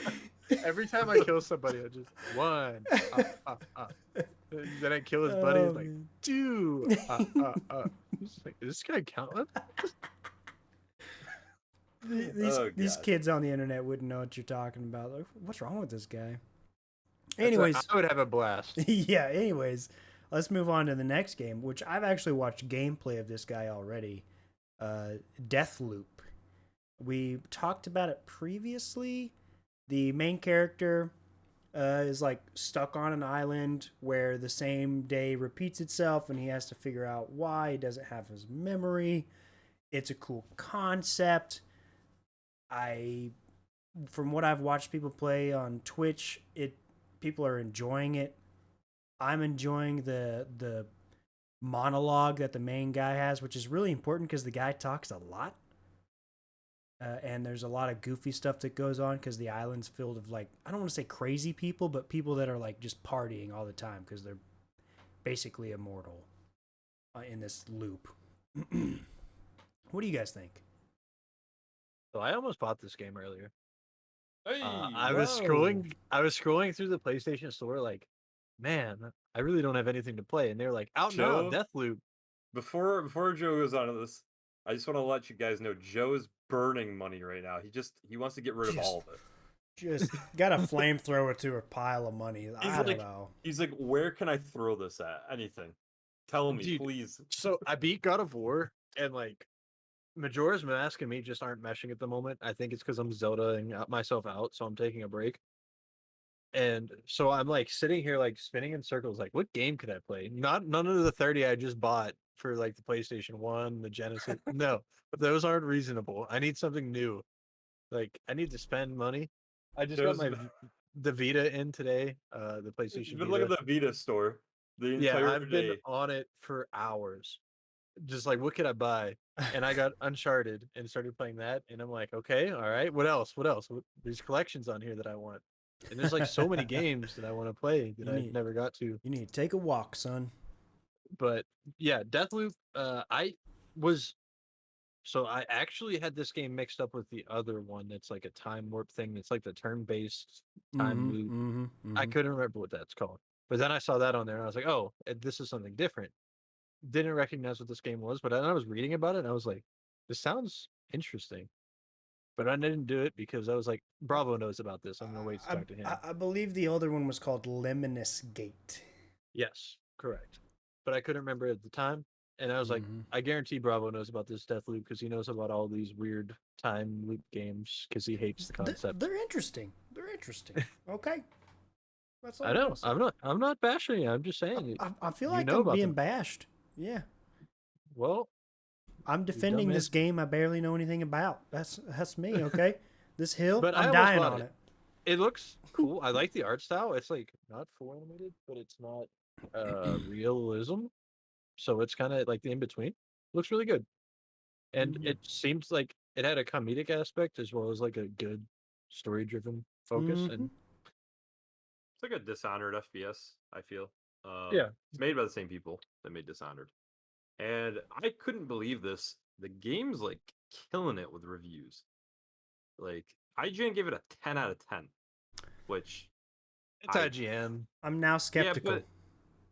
every time I kill somebody, I just one. Then I kill his buddy. It's like man. two. It's like, is this guy count? These God. kids on the internet wouldn't know what you're talking about. Like, what's wrong with this guy? That's Anyways, I would have a blast. yeah. Anyways, let's move on to the next game, which I've actually watched gameplay of this guy already. Deathloop. We talked about it previously. The main character is like stuck on an island where the same day repeats itself, and he has to figure out why. He doesn't have his memory. It's a cool concept. From what I've watched people play on Twitch, people are enjoying it. I'm enjoying the monologue that the main guy has, which is really important because the guy talks a lot. And there's a lot of goofy stuff that goes on because the island's filled of, like, I don't want to say crazy people, but people that are like just partying all the time because they're basically immortal in this loop. What do you guys think? So I almost bought this game earlier. Hey, I was scrolling through the PlayStation Store, like, man, I really don't have anything to play, and they're like, out now, Joe? Deathloop. before Joe goes on to this, I just want to let you guys know Joe is burning money right now. He wants to get rid of all of it. Just got a flamethrower to a pile of money. I don't know. He's like, where can I throw this at? Anything. Tell me, Dude, please. So I beat God of War, and like Majora's Mask and me just aren't meshing at the moment. I think it's because I'm Zeldaing myself out, so I'm taking a break. And so I'm like sitting here like spinning in circles, like what game could I play? None of the 30 I just bought for like the PlayStation 1, the Genesis. No, those aren't reasonable. I need something new. Like I need to spend money. I just got the Vita in today, the PlayStation You've been Vita. looking at the Vita store the entire Yeah, I've day. been on it for hours. Just like, what could I buy? And I got Uncharted and started playing that. And I'm like, okay, all right, what else? There's collections on here that I want. And there's like so many games that I want to play that I never got to. You need to take a walk, son. But yeah, Deathloop, I actually had this game mixed up with the other one that's like a time warp thing. That's like the turn-based time loop. I couldn't remember what that's called. But then I saw that on there and I was like, oh, this is something different. Didn't recognize what this game was, but then I was reading about it and I was like, this sounds interesting. But I didn't do it because I was like, Bravo knows about this. I'm gonna wait to talk to him. I believe the other one was called Luminous Gate. Yes, correct. But I couldn't remember at the time. And I was like, I guarantee Bravo knows about this Deathloop because he knows about all these weird time loop games because he hates the concept. They're interesting. Okay. That's all I know. I'm not bashing you. I'm just saying. I feel like I'm being bashed. Yeah. Well, I'm defending this game I barely know anything about. That's me, okay? This hill, but I'm dying on it. It looks cool. I like the art style. It's like not full animated, but it's not realism. So it's kind of like the in between. Looks really good. And it seems like it had a comedic aspect as well as like a good story driven focus. And it's like a Dishonored FPS, I feel. Yeah. It's made by the same people that made Dishonored. And I couldn't believe this. The game's like killing it with reviews. Like IGN gave it a 10 out of 10, which it's IGN. I'm now skeptical.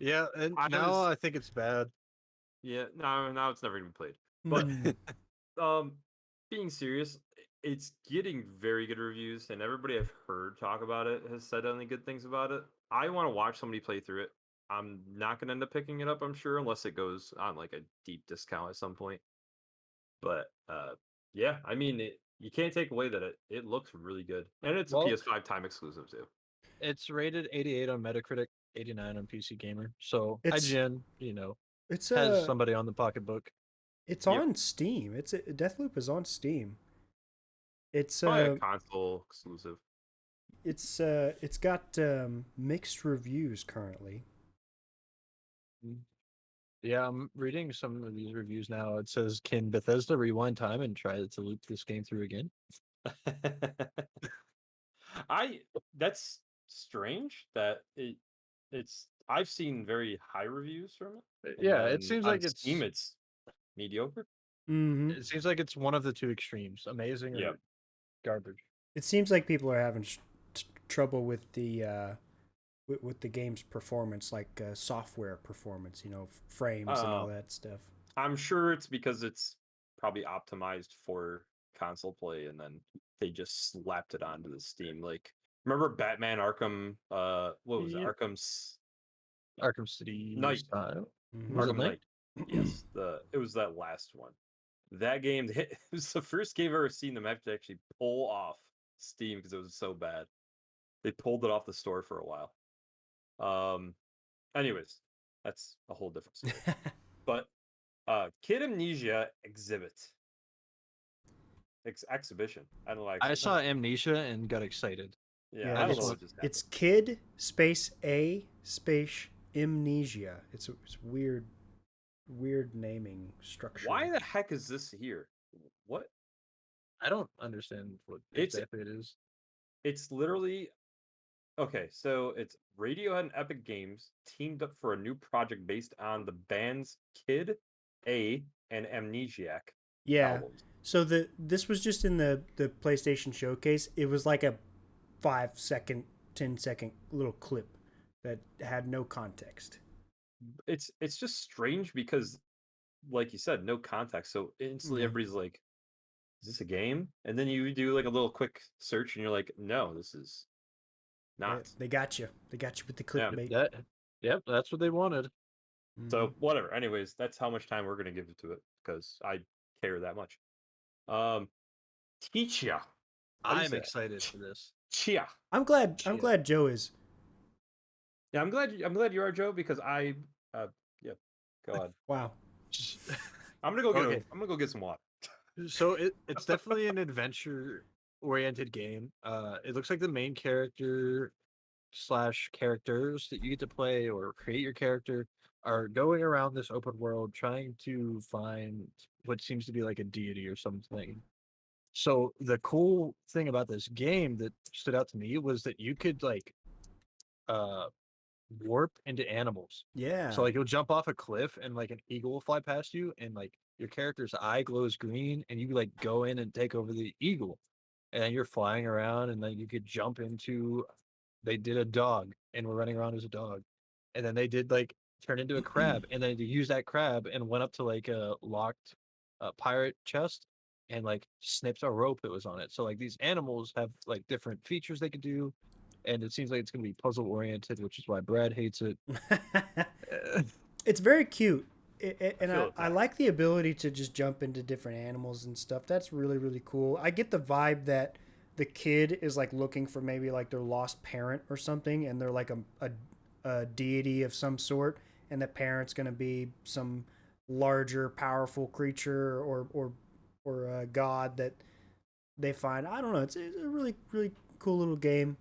Yeah, and I think it's bad. Yeah, now it's never gonna be played. But being serious, it's getting very good reviews, and everybody I've heard talk about it has said only good things about it. I want to watch somebody play through it. I'm not gonna end up picking it up, I'm sure, unless it goes on like a deep discount at some point. But yeah, I mean, you can't take away that it looks really good, and it's a PS5 time exclusive too. It's rated 88 on Metacritic, 89 on PC Gamer. So IGN, has somebody on the pocketbook. It's on Steam. Deathloop is on Steam. It's a console exclusive. It's got mixed reviews currently. Yeah, I'm reading some of these reviews now. It says, "Can Bethesda rewind time and try to loop this game through again?" That's strange that it's. I've seen very high reviews from it. Yeah, it seems like Steam, it's mediocre. Mm-hmm. It seems like it's one of the two extremes: amazing or Yep. garbage. It seems like people are having trouble with the with the game's performance, like software performance. Frames and all that stuff. I'm sure it's because it's probably optimized for console play, and then they just slapped it onto the Steam. Like, remember Batman Arkham? What was it? Yep. Arkham's Arkham City Knight. style. Mhm. Was it Arkham Knight? Knight. Yes, it was that last one. That game, it was the first game I've ever seen them have to actually pull off Steam because it was so bad. They pulled it off the store for a while. Anyways, that's a whole different story. But Kid Amnesia exhibition. I don't like. I saw Amnesia and got excited. Yeah, I don't know it's, what just happened. it's Kid space A space Amnesia. It's weird naming structure. Why the heck is this here? What? I don't understand what It's- exactly it is. It's literally okay. So it's Radiohead and Epic Games teamed up for a new project based on the band's Kid A and Amnesiac Yeah. albums. So this was just in the PlayStation showcase. It was like a 5-second, 10-second little clip that had no context. It's just strange because, like you said, no context. So instantly Mhm. everybody's like, "Is this a game?" And then you do like a little quick search, and you're like, "No, this is not." They got you. They got you with the Yeah. clickbait. Yep, that's what they wanted. So whatever. Anyways, that's how much time we're gonna give to it because I care that much. Teachia. How do you I'm say that? excited for this. Chia. I'm glad Chia. Joe is. Yeah, I'm glad you are, Joe, because yeah, go ahead. Wow. I'm gonna go get Okay. I'm gonna go get some water. So it's definitely an adventure oriented game. It looks like the main character / characters that you get to play or create your character are going around this open world trying to find what seems to be like a deity or something. So the cool thing about this game that stood out to me was that you could like uh warp into animals. Yeah. So like you'll jump off a cliff and like an eagle will fly past you and like your character's eye glows green and you like go in and take over the eagle. And you're flying around and then you could jump into they did a dog and we're running around as a dog. And then they did like turn into a crab and then they used that crab and went up to like a locked pirate chest and like snipped a rope that was on it. So like these animals have like different features they could do. And it seems like it's going to be puzzle oriented, which is why Brad hates it. It's very cute. And feel I attacked. like the ability to just jump into different animals and stuff. That's really, really cool. I get the vibe that the kid is like looking for maybe like their lost parent or something, and they're like a deity of some sort, and the parent's going to be some larger, powerful creature or a god that they find. I don't know. It's a really, really cool little game.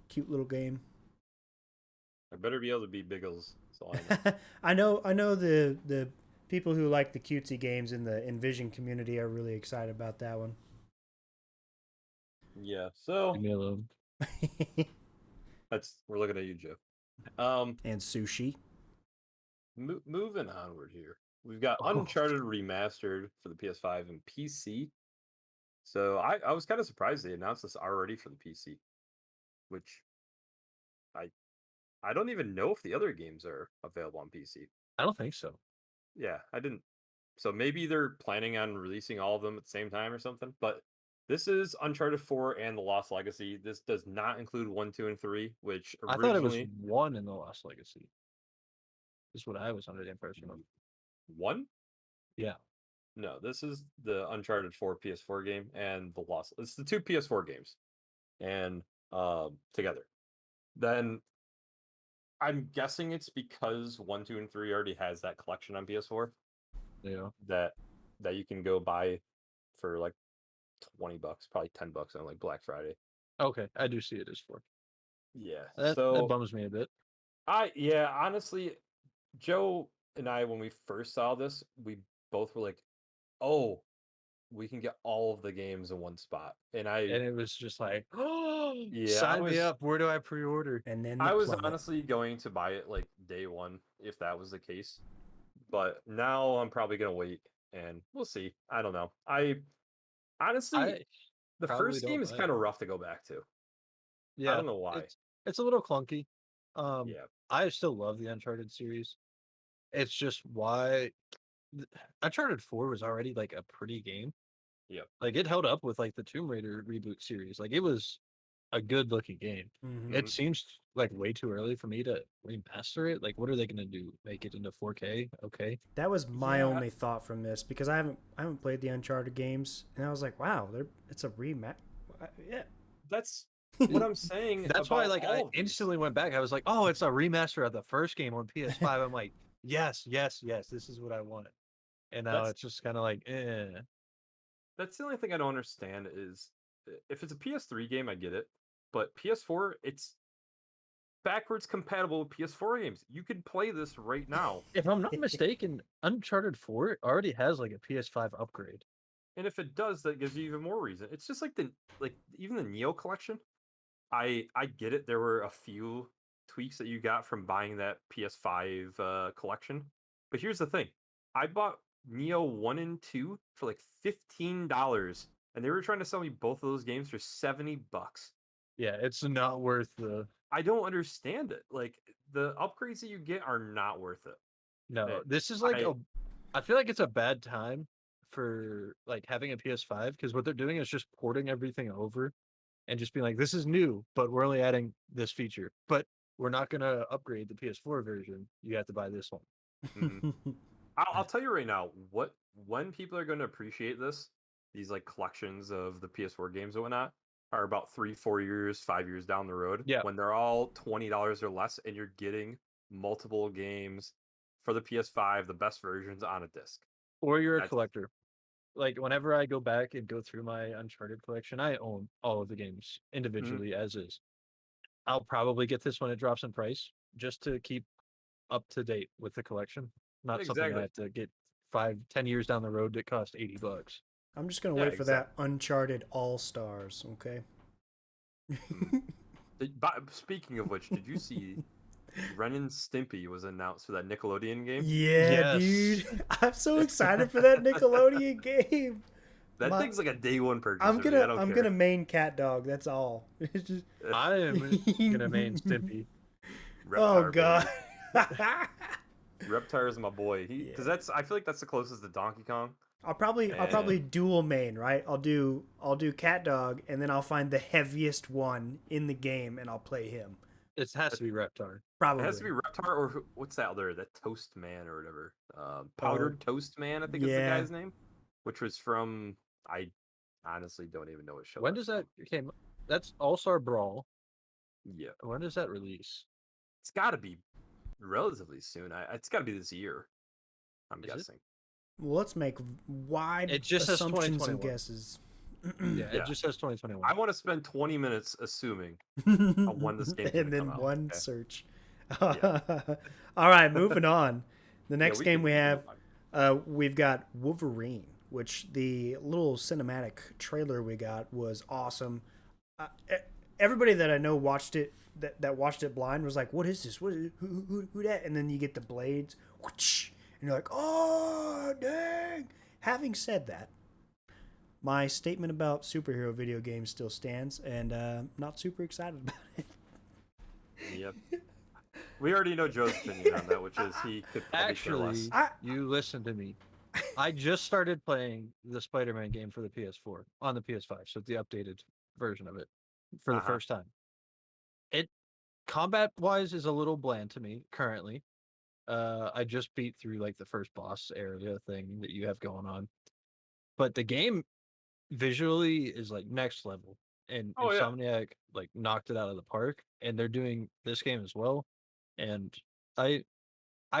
Cute little game. I better be able to beat Biggles. That's all I know. I know the people who like the cutesy games in the Envision community are really excited about that one. Yeah. So Leave me alone. we're looking at you, Joe. And sushi. Moving onward here. We've got Oh. Uncharted Remastered for the PS5 and PC. So I was kind of surprised they announced this already for the PC, which I don't even know if the other games are available on PC. I don't think so. Yeah, I didn't. So maybe they're planning on releasing all of them at the same time or something. But this is Uncharted 4 and The Lost Legacy. This does not include 1, 2, and 3, which I originally thought it was one in the Lost Legacy. Is what I was under the impression of. 1? Yeah. No, this is the Uncharted 4 PS4 game and the Lost. It's the two PS4 games, and together. Then I'm guessing it's because 1, 2, and 3 already has that collection on PS4 Yeah. that you can go buy for like $20, probably $10 on like Black Friday. Okay, I do see it as 4. Yeah. That So bums me a bit. honestly, Joe and I, when we first saw this, we both were like, "Oh, we can get all of the games in one spot." And And it was just like, oh, Yeah, sign me up. Where do I pre-order? And then the I was plummet. honestly going to buy it like day one if that was the case. But now I'm probably gonna wait and we'll see. I don't know. I honestly, I the probably first don't game is play kind it. of rough to go back to. I Yeah, don't know why. it's a little clunky. Yeah, I still love the Uncharted series. It's just why Uncharted 4 was already like a pretty game. Yep. Like it held up with like the Tomb Raider reboot series. Like it was a good looking game. Mhm. It seems like way too early for me to remaster it. Like what are they gonna do? Make it into 4K? Okay. That was my Yeah. only thought from this because I haven't played the Uncharted games, and I was like, wow, it's a rematch. Yeah. that's what I'm saying. That's why about like all I of these. instantly went back. I was like, oh, it's a remaster of the first game on PS5. I'm like, yes, yes, yes, this is what I wanted. And now That's it's just kind of like, eh. that's the only thing I don't understand is if it's a PS3 game, I get it, but PS4, it's backwards compatible with PS4 games. You could play this right now, If I'm not mistaken, Uncharted 4 already has like a PS5 upgrade. and if it does, that gives you even more reason. It's just like even the Neo collection. I get it. There were a few tweaks that you got from buying that PS5 collection, but here's the thing: I bought Neo 1 and 2 for like $15, and they were trying to sell me both of those games for $70. Yeah, it's not worth the. I don't understand it. Like the upgrades that you get are not worth it. No, It- this is like I- a. I feel like it's a bad time for like having a PS5 because what they're doing is just porting everything over and just being like, this is new, but we're only adding this feature. But we're not gonna upgrade the PS4 version. You have to buy this one. Mhm. I'll tell you right now, when people are going to appreciate this, these like collections of the PS4 games and whatnot, are about 3, 4 years, 5 years down the road. Yeah. When they're all $20 or less, and you're getting multiple games for the PS5, the best versions on a disc. Or you're a That's- collector. Like whenever I go back and go through my Uncharted collection, I own all of the games individually as is. I'll probably get this when it drops in price just to keep up to date with the collection. Not something Exactly. I have to get 5, 10 years down the road that cost $80. I'm just gonna Yeah, wait for that Uncharted All Stars. Okay. Speaking of which, did you see Ren and Stimpy was announced for that Nickelodeon game? Yeah, Yes. dude. I'm so excited for that Nickelodeon game. That My- thing's like a day one purchase. I'm for me. I don't I'm care. gonna main cat dog. That's all. It's just- I am gonna main Stimpy. oh Reptar, god. baby. Reptar is my boy. Because Yeah. I feel like that's the closest to Donkey Kong. I'll probably dual main, right? I'll do cat dog, and then I'll find the heaviest one in the game, and I'll play him. It has to be Reptar. Probably. It has to be Reptar or what's that other, that Toast Man or whatever. Powdered Toast Man, I think is the yeah. guy's name. Which was from, I honestly don't even know what show. When that's does that from. came? That's All Star Brawl. Yeah, When does that release? it's got to be relatively soon. It's got to be this year. I'm Is it? guessing. Well, let's make wide It just says assumptions and 2021. guesses. Yeah, Yeah. it just says 2021. I want to spend 20 minutes assuming when this game's gonna and then come out, one okay? search. Yeah. All right, moving on. The next Yeah, game we can have, move on. we've got Wolverine, which the little cinematic trailer we got was awesome. Everybody that I know watched it, that watched it blind, was like, "What is this? What? Who that?" And then you get the blades, whoosh, and you're like, "Oh, dang!" Having said that, my statement about superhero video games still stands, and not super excited about it. Yep. We already know Joe's opinion on that, which is he could probably care less. Actually, you listen to me. I just started playing the Spider-Man game for the PS4 on the PS5, so the updated version of it for the Uh-huh. first time. It combat-wise is a little bland to me currently. I just beat through like the first boss area thing that you have going on, but the game visually is like next level, and Oh, yeah. Insomniac like knocked it out of the park, and they're doing this game as well. And I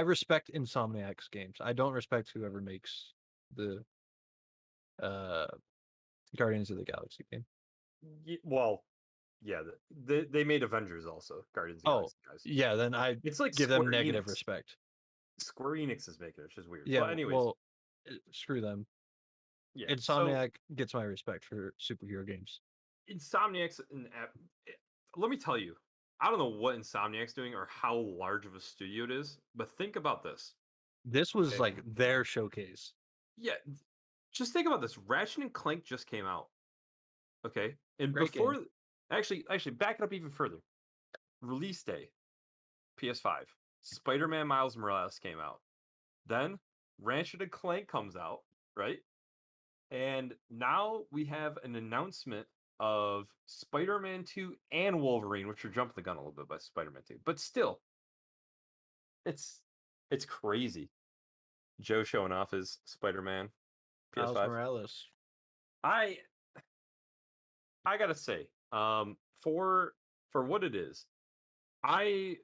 respect Insomniac's games. I don't respect whoever makes the uh Guardians of the Galaxy game. Well, yeah, they made Avengers also, Guardians of the Oh, Galaxy guys. yeah, then I It's like give them Square negative Enix. respect. Square Enix is making it, which is weird. Yeah, But anyways, well, screw them. yeah. Insomniac gets my respect for superhero games. So Insomniac's let me tell you, I don't know what Insomniac's doing or how large of a studio it is, but think about this. This was Okay. like their showcase. Yeah, just think about this. Ratchet and Clank just came out. Okay, and Great before, game. actually, back it up even further. Release day, PS5. Spider-Man Miles Morales came out. Then Ratchet and Clank comes out, right? And now we have an announcement of Spider-Man 2 and Wolverine, which are jumping the gun a little bit by Spider-Man 2. But still, it's crazy. Joe showing off his Spider-Man Miles PS5. Morales. I gotta say, for what it is, I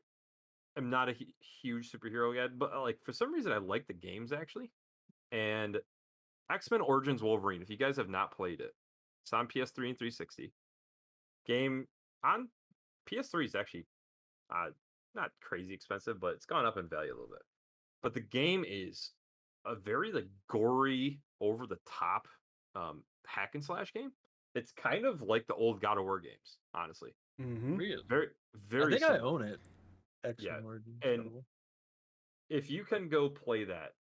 am not a huge superhero guy, but like for some reason I like the games actually. And X-Men Origins Wolverine, if you guys have not played it, it's on PS3 and 360. Game on PS3 is actually not crazy expensive, but it's gone up in value a little bit. But the game is a very like gory, over the top hack and slash game. It's kind of like the old God of War games, honestly. Mm-hmm. Really? Very, very. I think I similar. own it. Yeah, X-Men Origins. and if you can go play that,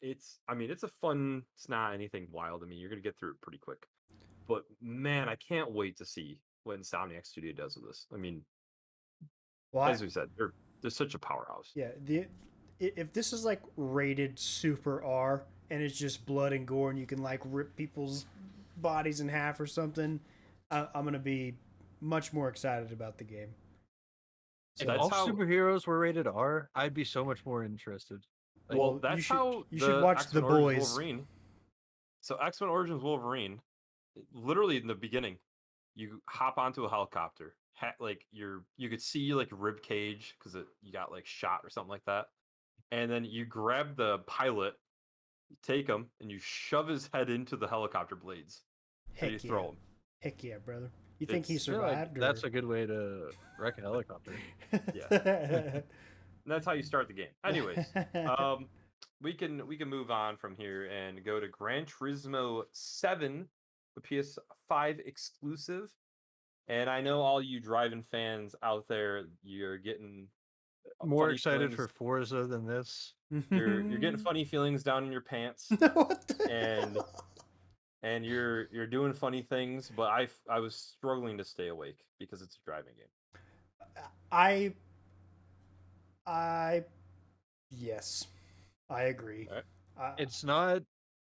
it's a fun. It's not anything wild. I mean, you're gonna get through it pretty quick. But man, I can't wait to see what Insomniac Studio does with this. I mean, Well, as we said, they're such a powerhouse. yeah, if this is like rated super R and it's just blood and gore and you can like rip people's bodies in half or something, I'm gonna be much more excited about the game. If That's all how- superheroes were rated R, I'd be so much more interested. Like, Well, you that's should- how you should watch X-Men The Origins Boys. Wolverine. So X-Men Origins Wolverine, literally in the beginning, you hop onto a helicopter. Like you could see like rib cage because you got like shot or something like that, and then you grab the pilot, you take him, and you shove his head into the helicopter blades. And you Heck yeah, throw him. heck yeah, brother. You think he It's- I feel like survived? that's a good way to wreck a helicopter. Yeah. And that's how you start the game. Anyways, we can move on from here and go to Gran Turismo 7, the PS5 exclusive. And I know all you driving fans out there, you're getting More funny excited feelings. for Forza than this. You're getting funny feelings down in your pants, What the and hell? and you're doing funny things. But I was struggling to stay awake because it's a driving game. Yes, I agree. Alright. It's not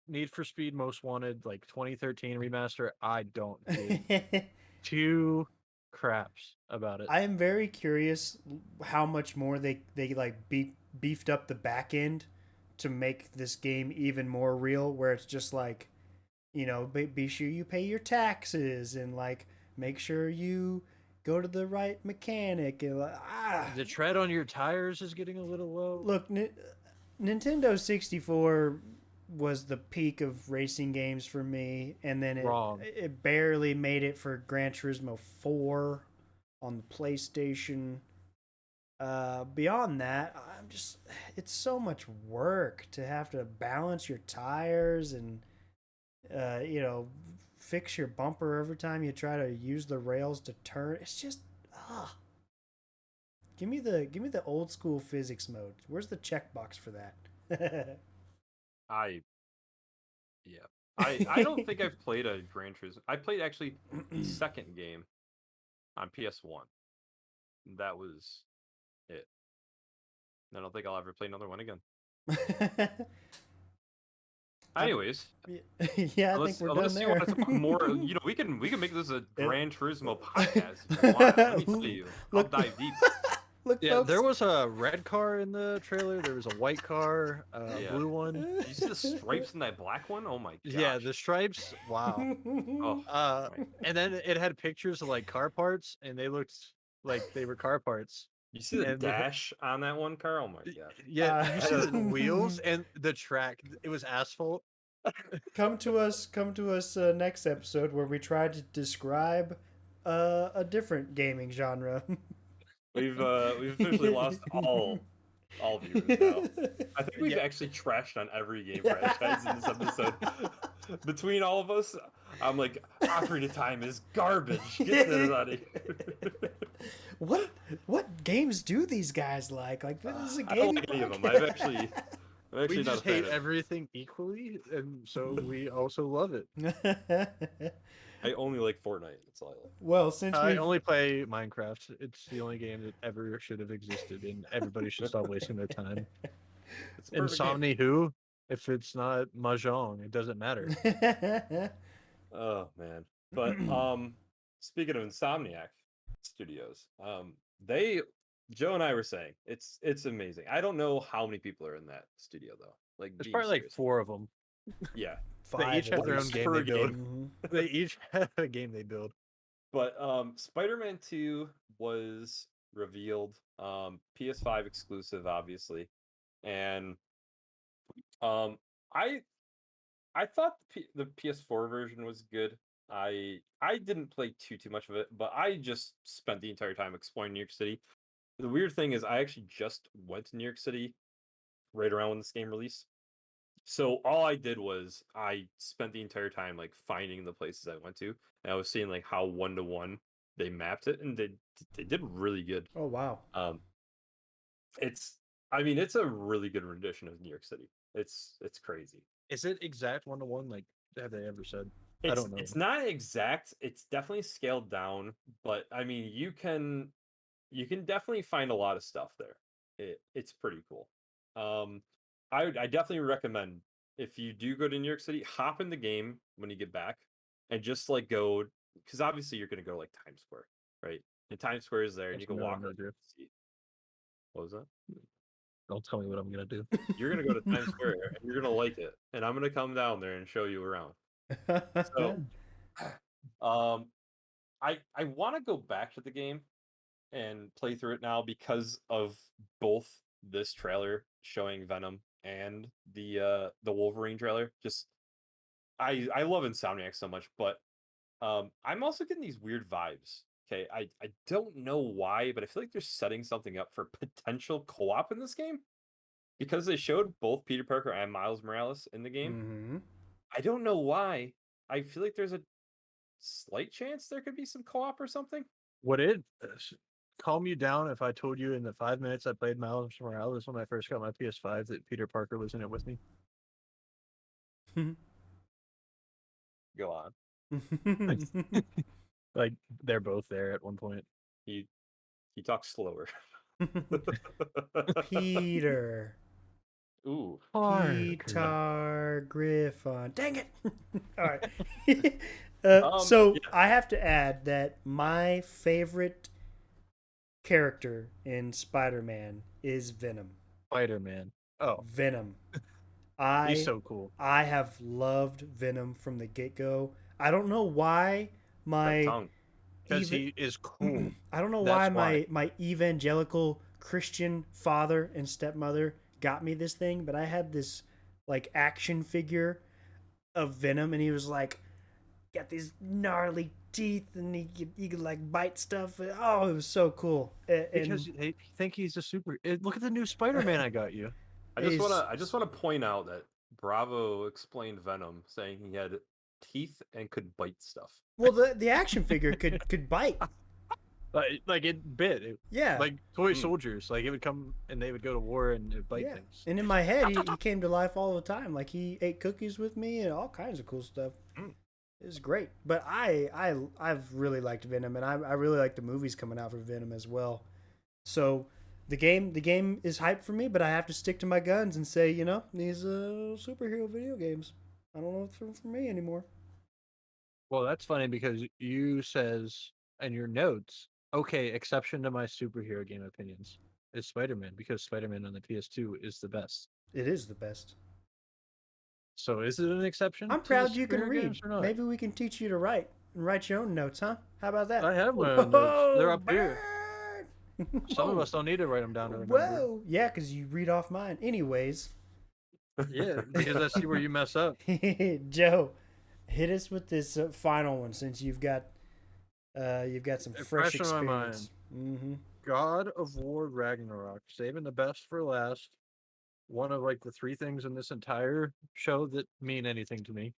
Need for Speed Most Wanted, like 2013 remaster. I don't give two craps about it. I am very curious how much more they like beefed up the back end to make this game even more real, where it's just like, you know, be sure you pay your taxes and like make sure you go to the right mechanic and like, The tread on your tires is getting a little low. Look, Nintendo 64 was the peak of racing games for me, and then Wrong. it barely made it for Gran Turismo 4 on the PlayStation. Beyond that, it's so much work to have to balance your tires and you know, fix your bumper every time you try to use the rails to turn. It's just give me the old school physics mode. Where's the checkbox for that? I don't think I've played a Gran Turismo. I played actually the second game on PS1. That was it. I don't think I'll ever play another one again. Anyways, yeah, I unless think we're done you there. want to talk more, you know, we can make this a Gran Turismo podcast if you want. Let me tell you, I'll Look- dive deep. Look, Yeah, folks, there was a red car in the trailer. There was a white car, a Yeah. blue one. Did you see the stripes in that black one? Oh my gosh. Yeah, the stripes. Wow. Oh, my. And then it had pictures of like car parts, and they looked like they were car parts. You see the and the- dash on that one car? Oh my god. Yeah, you see the Uh, wheels and the track. It was asphalt. come to us next episode where we try to describe a different gaming genre. We've officially lost all viewers now. I think we've actually trashed on every game franchise in this episode. Between all of us, I'm like, Ocarina of Time is garbage. Get that out of here. What games do these guys like? Like, this is a I don't gaming like any of them. podcast. I'm actually We not a just fan hate of it. everything equally, and so we also love it. I only like Fortnite. That's all I like. Well, since I we've only play Minecraft. It's the only game that ever should have existed, and everybody should stop wasting their time. It's a perfect game. Insomni who? If it's not Mahjong, it doesn't matter. Oh man. But speaking of Insomniac Studios, they Joe and I were saying it's amazing. I don't know how many people are in that studio though. Like There's being probably like serious. 4 of them. Yeah. They each have their own least game per they build. game. They each have a game they build. But Spider-Man 2 was revealed, PS5 exclusive, obviously. And um I I thought the PS4 version was good. I didn't play too much of it, but I just spent the entire time exploring New York City. The weird thing is I actually just went to New York City right around when this game released. So all I did was I spent the entire time like finding the places I went to, and I was seeing like how 1-to-1 they mapped it, and they did really good. Oh wow. It's I mean it's a really good rendition of New York City. It's crazy. Is it exact 1-to-1? Like, have they ever said? I It's don't know. it's not exact. It's definitely scaled down, but I mean you can definitely find a lot of stuff there. It's pretty cool. I definitely recommend if you do go to New York City, hop in the game when you get back and just like go because obviously you're gonna go like Times Square, right? And Times Square is there and you Don't can tell me what walk I'm gonna around do. and see. What was that? Don't tell me what I'm gonna do. You're gonna go to Times Square and you're gonna like it. And I'm gonna come down there and show you around. So I want to go back to the game and play through it now because of both this trailer showing Venom and the Wolverine trailer. Just I love Insomniac so much, but I'm also getting these weird vibes. Okay, I don't know why, but I feel like they're setting something up for potential co-op in this game because they showed both Peter Parker and Miles Morales in the game. Mm-hmm. I don't know why. I feel like there's a slight chance there could be some co-op or something. Would it calm you down if I told you in the 5 minutes I played Miles Morales when I first got my PS5 that Peter Parker was in it with me? Go on. Like, they're both there at one point. He talks slower. Peter. Ooh. Peter Griffin. Dang it! All right. Yeah. I have to add that my favorite character in Spider-Man is Venom. Spider-Man. Oh, Venom. he's so cool. I have loved Venom from the get-go. I don't know why my tongue. Because he is cool. I don't know That's why my evangelical Christian father and stepmother got me this thing, but I had this like action figure of Venom, and he was like got these gnarly teeth, and he could like bite stuff. Oh, it was so cool. Because they think he's a super. Look at the new Spider-Man I got you. I just wanna point out that Bravo explained Venom, saying he had teeth and could bite stuff. Well, the action figure could bite. Like it bit. Yeah. Like toy soldiers. Like it would come and they would go to war and it'd bite Yeah. things. And in my head, he came to life all the time. Like he ate cookies with me and all kinds of cool stuff. It was great. But I've really liked Venom, and I really like the movies coming out for Venom as well. So the game is hyped for me, but I have to stick to my guns and say, these superhero video games, I don't know if they're for me anymore. Well, that's funny because you says in your notes, okay, exception to my superhero game opinions is Spider-Man because Spider-Man on the PS2 is the best. It is the best. So is it an exception? I'm to proud the you can superhero read. games or not? Maybe we can teach you to write and write your own notes, huh? How about that? I have my own notes. They're up here. Bird! Some of us don't need to write them down to remember. Whoa! Yeah, because you read off mine. Anyways, Yeah, because I see where you mess up. Joe, hit us with this final one since you've got some fresh Fresh on my experience. Mm-hmm. God of War Ragnarok, saving the best for last. One of like the 3 things in this entire show that mean anything to me.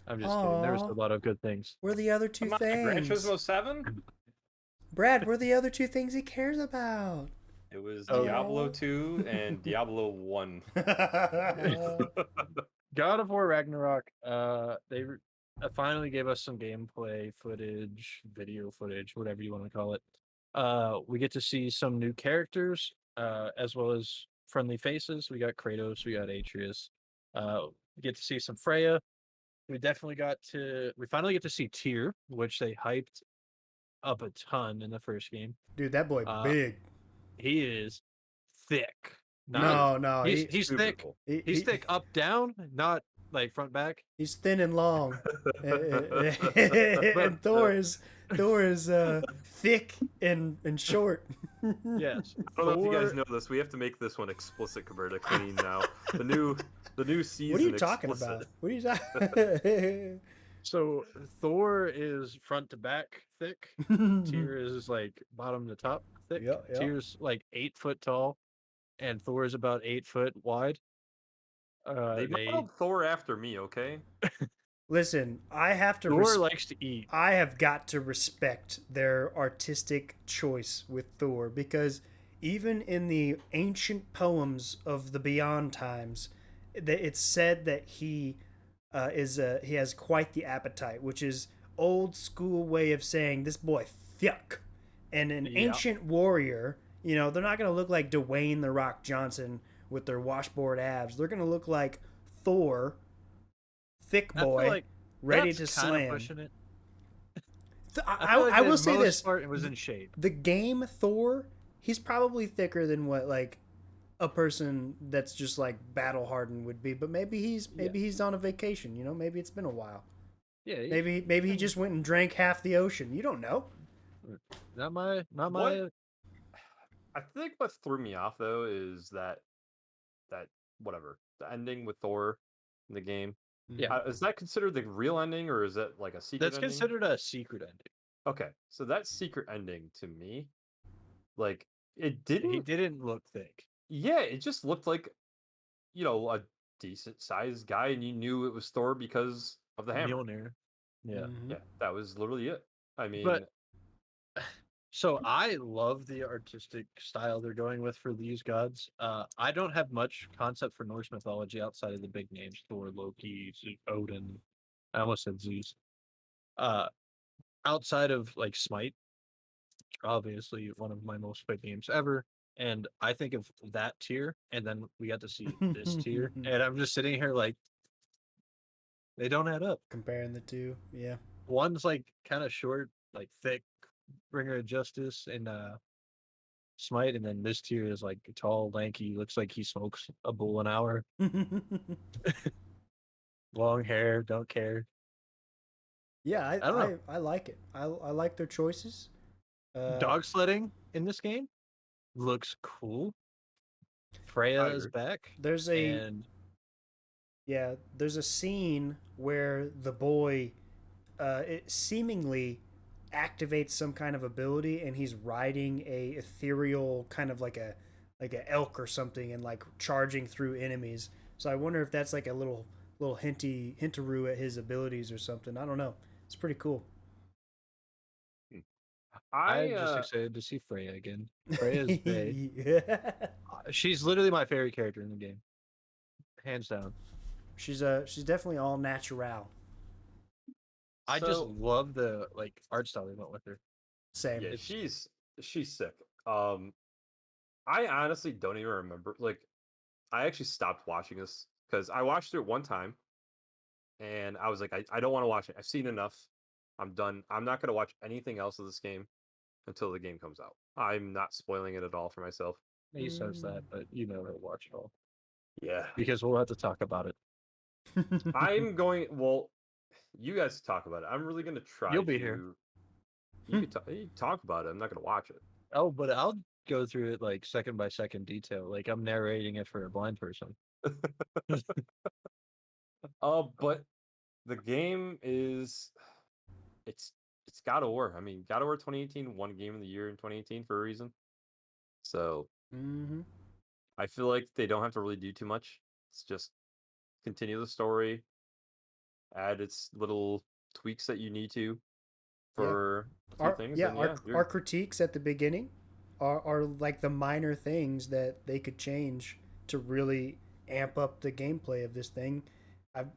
I'm just kidding. There's a Aw. lot of good things. We're the other two Gran things. Turismo 7? Brad, we're the other two things he cares about. It was Oh. Diablo 2 and Diablo 1. God of War Ragnarok. They finally gave us some gameplay footage, video footage, whatever you want to call it. We get to see some new characters, as well as friendly faces. We got Kratos, we got Atreus. We get to see some Freya. We finally get to see Tyr, which they hyped up a ton in the first game. Dude, that boy big. He is thick. No, he's super thick. cool. He's thick up down, not like front back. He's thin and long. And Thor is thick and short. Yes. I don't know if you guys know this. We have to make this one explicit compared to clean now. The new season. What are you talking explicit. about? What are you talking? So Thor is front to back thick. Tyr is like bottom to top thick. Yeah. Tyr's like 8 foot tall, and Thor is about 8 foot wide. They modeled Thor after me, okay? Listen, I have to. Thor likes to eat. I have got to respect their artistic choice with Thor, because even in the ancient poems of the Beyond times, it's said that he has quite the appetite, which is old school way of saying this boy thick. And an ancient warrior, they're not going to look like Dwayne the Rock Johnson with their washboard abs. They're going to look like Thor, thick boy, like ready to slam. Pushing it. I will say this: part, it was in shape. the game Thor, he's probably thicker than what like a person that's just like battle hardened would be. But maybe he's on a vacation. Maybe it's been a while. Yeah. Maybe he just went and drank half the ocean. You don't know. Not my. I think what threw me off though is that whatever, the ending with Thor in the game. Yeah. Is that considered the real ending, or is that like a secret That's ending? considered a secret ending. Okay, so that secret ending to me, like, it He didn't. didn't look thick. Yeah, it just looked like, a decent sized guy, and you knew it was Thor because of the hammer. Mjolnir. Yeah. Mhm. Yeah, that was literally it. I mean, But so I love the artistic style they're going with for these gods. I don't have much concept for Norse mythology outside of the big names: Thor, Loki, Odin. I almost said Zeus. Outside of like Smite, obviously one of my most played games ever. And I think of that tier, and then we got to see this tier, and I'm just sitting here like, they don't add up. Comparing the two, yeah. One's like kind of short, like thick, bringer of justice, and Smite, and then this tier is like tall, lanky, looks like he smokes a bowl an hour, long hair, don't care. Yeah, I don't know. I like it. I like their choices. Dog sledding in this game looks cool. Freya is back. There's a scene where the boy it seemingly activates some kind of ability, and he's riding a ethereal kind of like a elk or something, and like charging through enemies. So I wonder if that's like a little hinteroo at his abilities or something. I don't know. It's pretty cool. I'm just excited to see Freya again. Freya's bae. She's literally my favorite character in the game, hands down. She's definitely all natural. I just love the like art style they went with her. Same. Yeah, she's sick. I honestly don't even remember. Like, I actually stopped watching this because I watched it one time, and I was like, I don't want to watch it. I've seen enough. I'm done. I'm not going to watch anything else of this game until the game comes out. I'm not spoiling it at all for myself. He says that, but you never watch it all. Yeah. Because we'll have to talk about it. I'm going. Well, you guys talk about it. I'm really going to try. You'll be here. You can talk about it. I'm not going to watch it. Oh, but I'll go through it like second by second detail. Like I'm narrating it for a blind person. But the game is it's God of War. I mean, God of War 2018 won Game of the Year in 2018 for a reason. So I feel like they don't have to really do too much. It's just continue the story, add its little tweaks that you need to for a few things. Our critiques at the beginning. are like the minor things that they could change to really amp up the gameplay of this thing.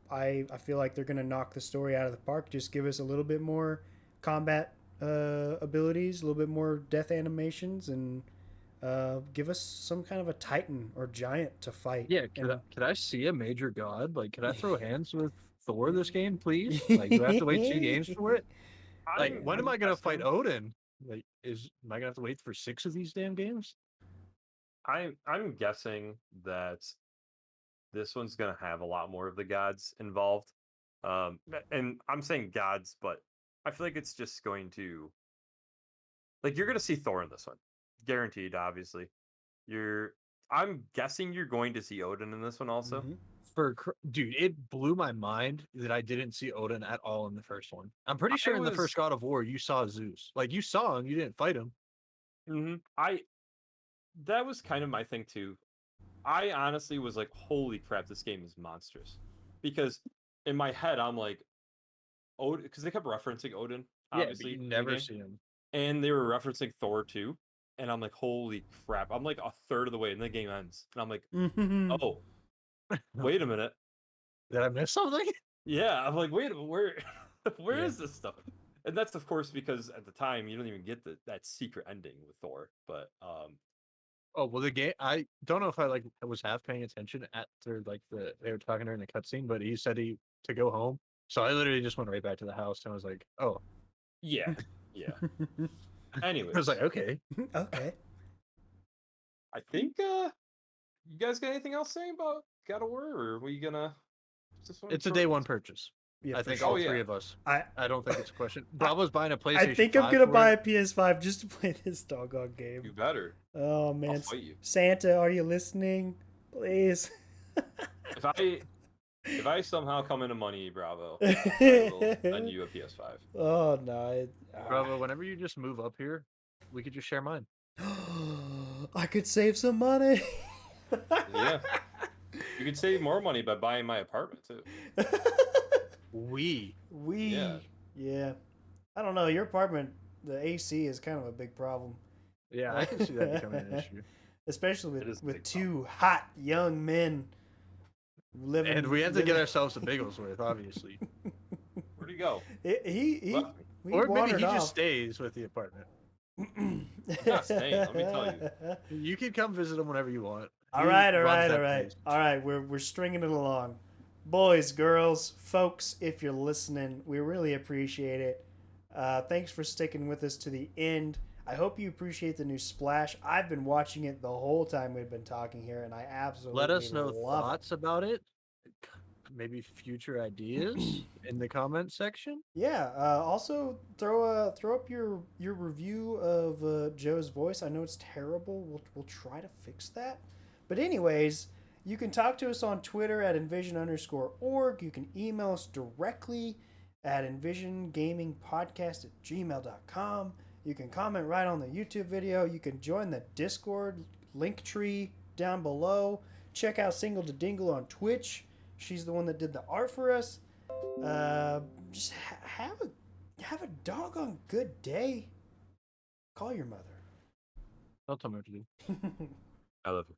I feel like they're gonna knock the story out of the park. Just give us a little bit more combat abilities, a little bit more death animations, and give us some kind of a titan or giant to fight. Yeah, And could I see a major god? Like, could I throw hands with Thor this game, please? Like, do I have to wait 2 games for it? Like, when am I gonna fight Odin? Like, am I gonna have to wait for 6 of these damn games? I'm guessing that this one's gonna have a lot more of the gods involved. And I'm saying gods, but I feel like it's just going to, like, you're gonna see Thor in this one, guaranteed. Obviously, I'm guessing you're going to see Odin in this one also. Dude, it blew my mind that I didn't see Odin at all in the first one. I'm pretty sure in the first God of War you saw Zeus. Like, you saw him, you didn't fight him. That was kind of my thing too. I honestly was like, holy crap, this game is monstrous. Because in my head, I'm like, Odin, because they kept referencing Odin, obviously. Yeah, but you never see him. And they were referencing Thor too. And I'm like, holy crap. I'm like a third of the way, and the game ends. And I'm like, oh, wait a minute. Did I miss something? Yeah, I'm like, wait a minute, where is this stuff? And that's, of course, because at the time, you don't even get that secret ending with Thor. But, oh, well, the game, I don't know if I was half paying attention after they were talking during the cutscene, but he said to go home. So I literally just went right back to the house and I was like, oh. Yeah. Anyways. I was like, okay. Okay. I think you guys got anything else saying about God of War, or are we gonna It's a day one purchase. Yeah, I think sure. all three of us. I don't think it's a question. Bravo's buying a PlayStation 5. I think I'm gonna buy a PS5 just to play this doggone game. You better. Oh man, I'll fight you. Santa, are you listening? Please. If I somehow come into money, Bravo, I will send you a PS5. Oh no, Bravo, whenever you just move up here, we could just share mine. I could save some money. Yeah, you could save more money by buying my apartment too. Yeah. I don't know. Your apartment, the AC is kind of a big problem. Yeah, I can see that becoming an issue, especially with two hot young men living. And we have to get ourselves a Bigglesworth, obviously. Where'd he go? Or maybe he just stays with the apartment. He's not staying. Let me tell you. You can come visit him whenever you want. All right. We're stringing it along. Boys, girls, folks, if you're listening, we really appreciate it. Thanks for sticking with us to the end. I hope you appreciate the new Splash. I've been watching it the whole time we've been talking here, and I absolutely let us know love thoughts about it. Maybe future ideas in the comment section. Yeah. Also, throw up your review of Joe's voice. I know it's terrible. We'll try to fix that. But anyways, you can talk to us on Twitter at envision_org. You can email us directly at envisiongamingpodcast@gmail.com. You can comment right on the YouTube video. You can join the Discord link tree down below. Check out Single to Dingle on Twitch. She's the one that did the art for us. Just have a doggone good day. Call your mother. Don't tell me what to do. I love you.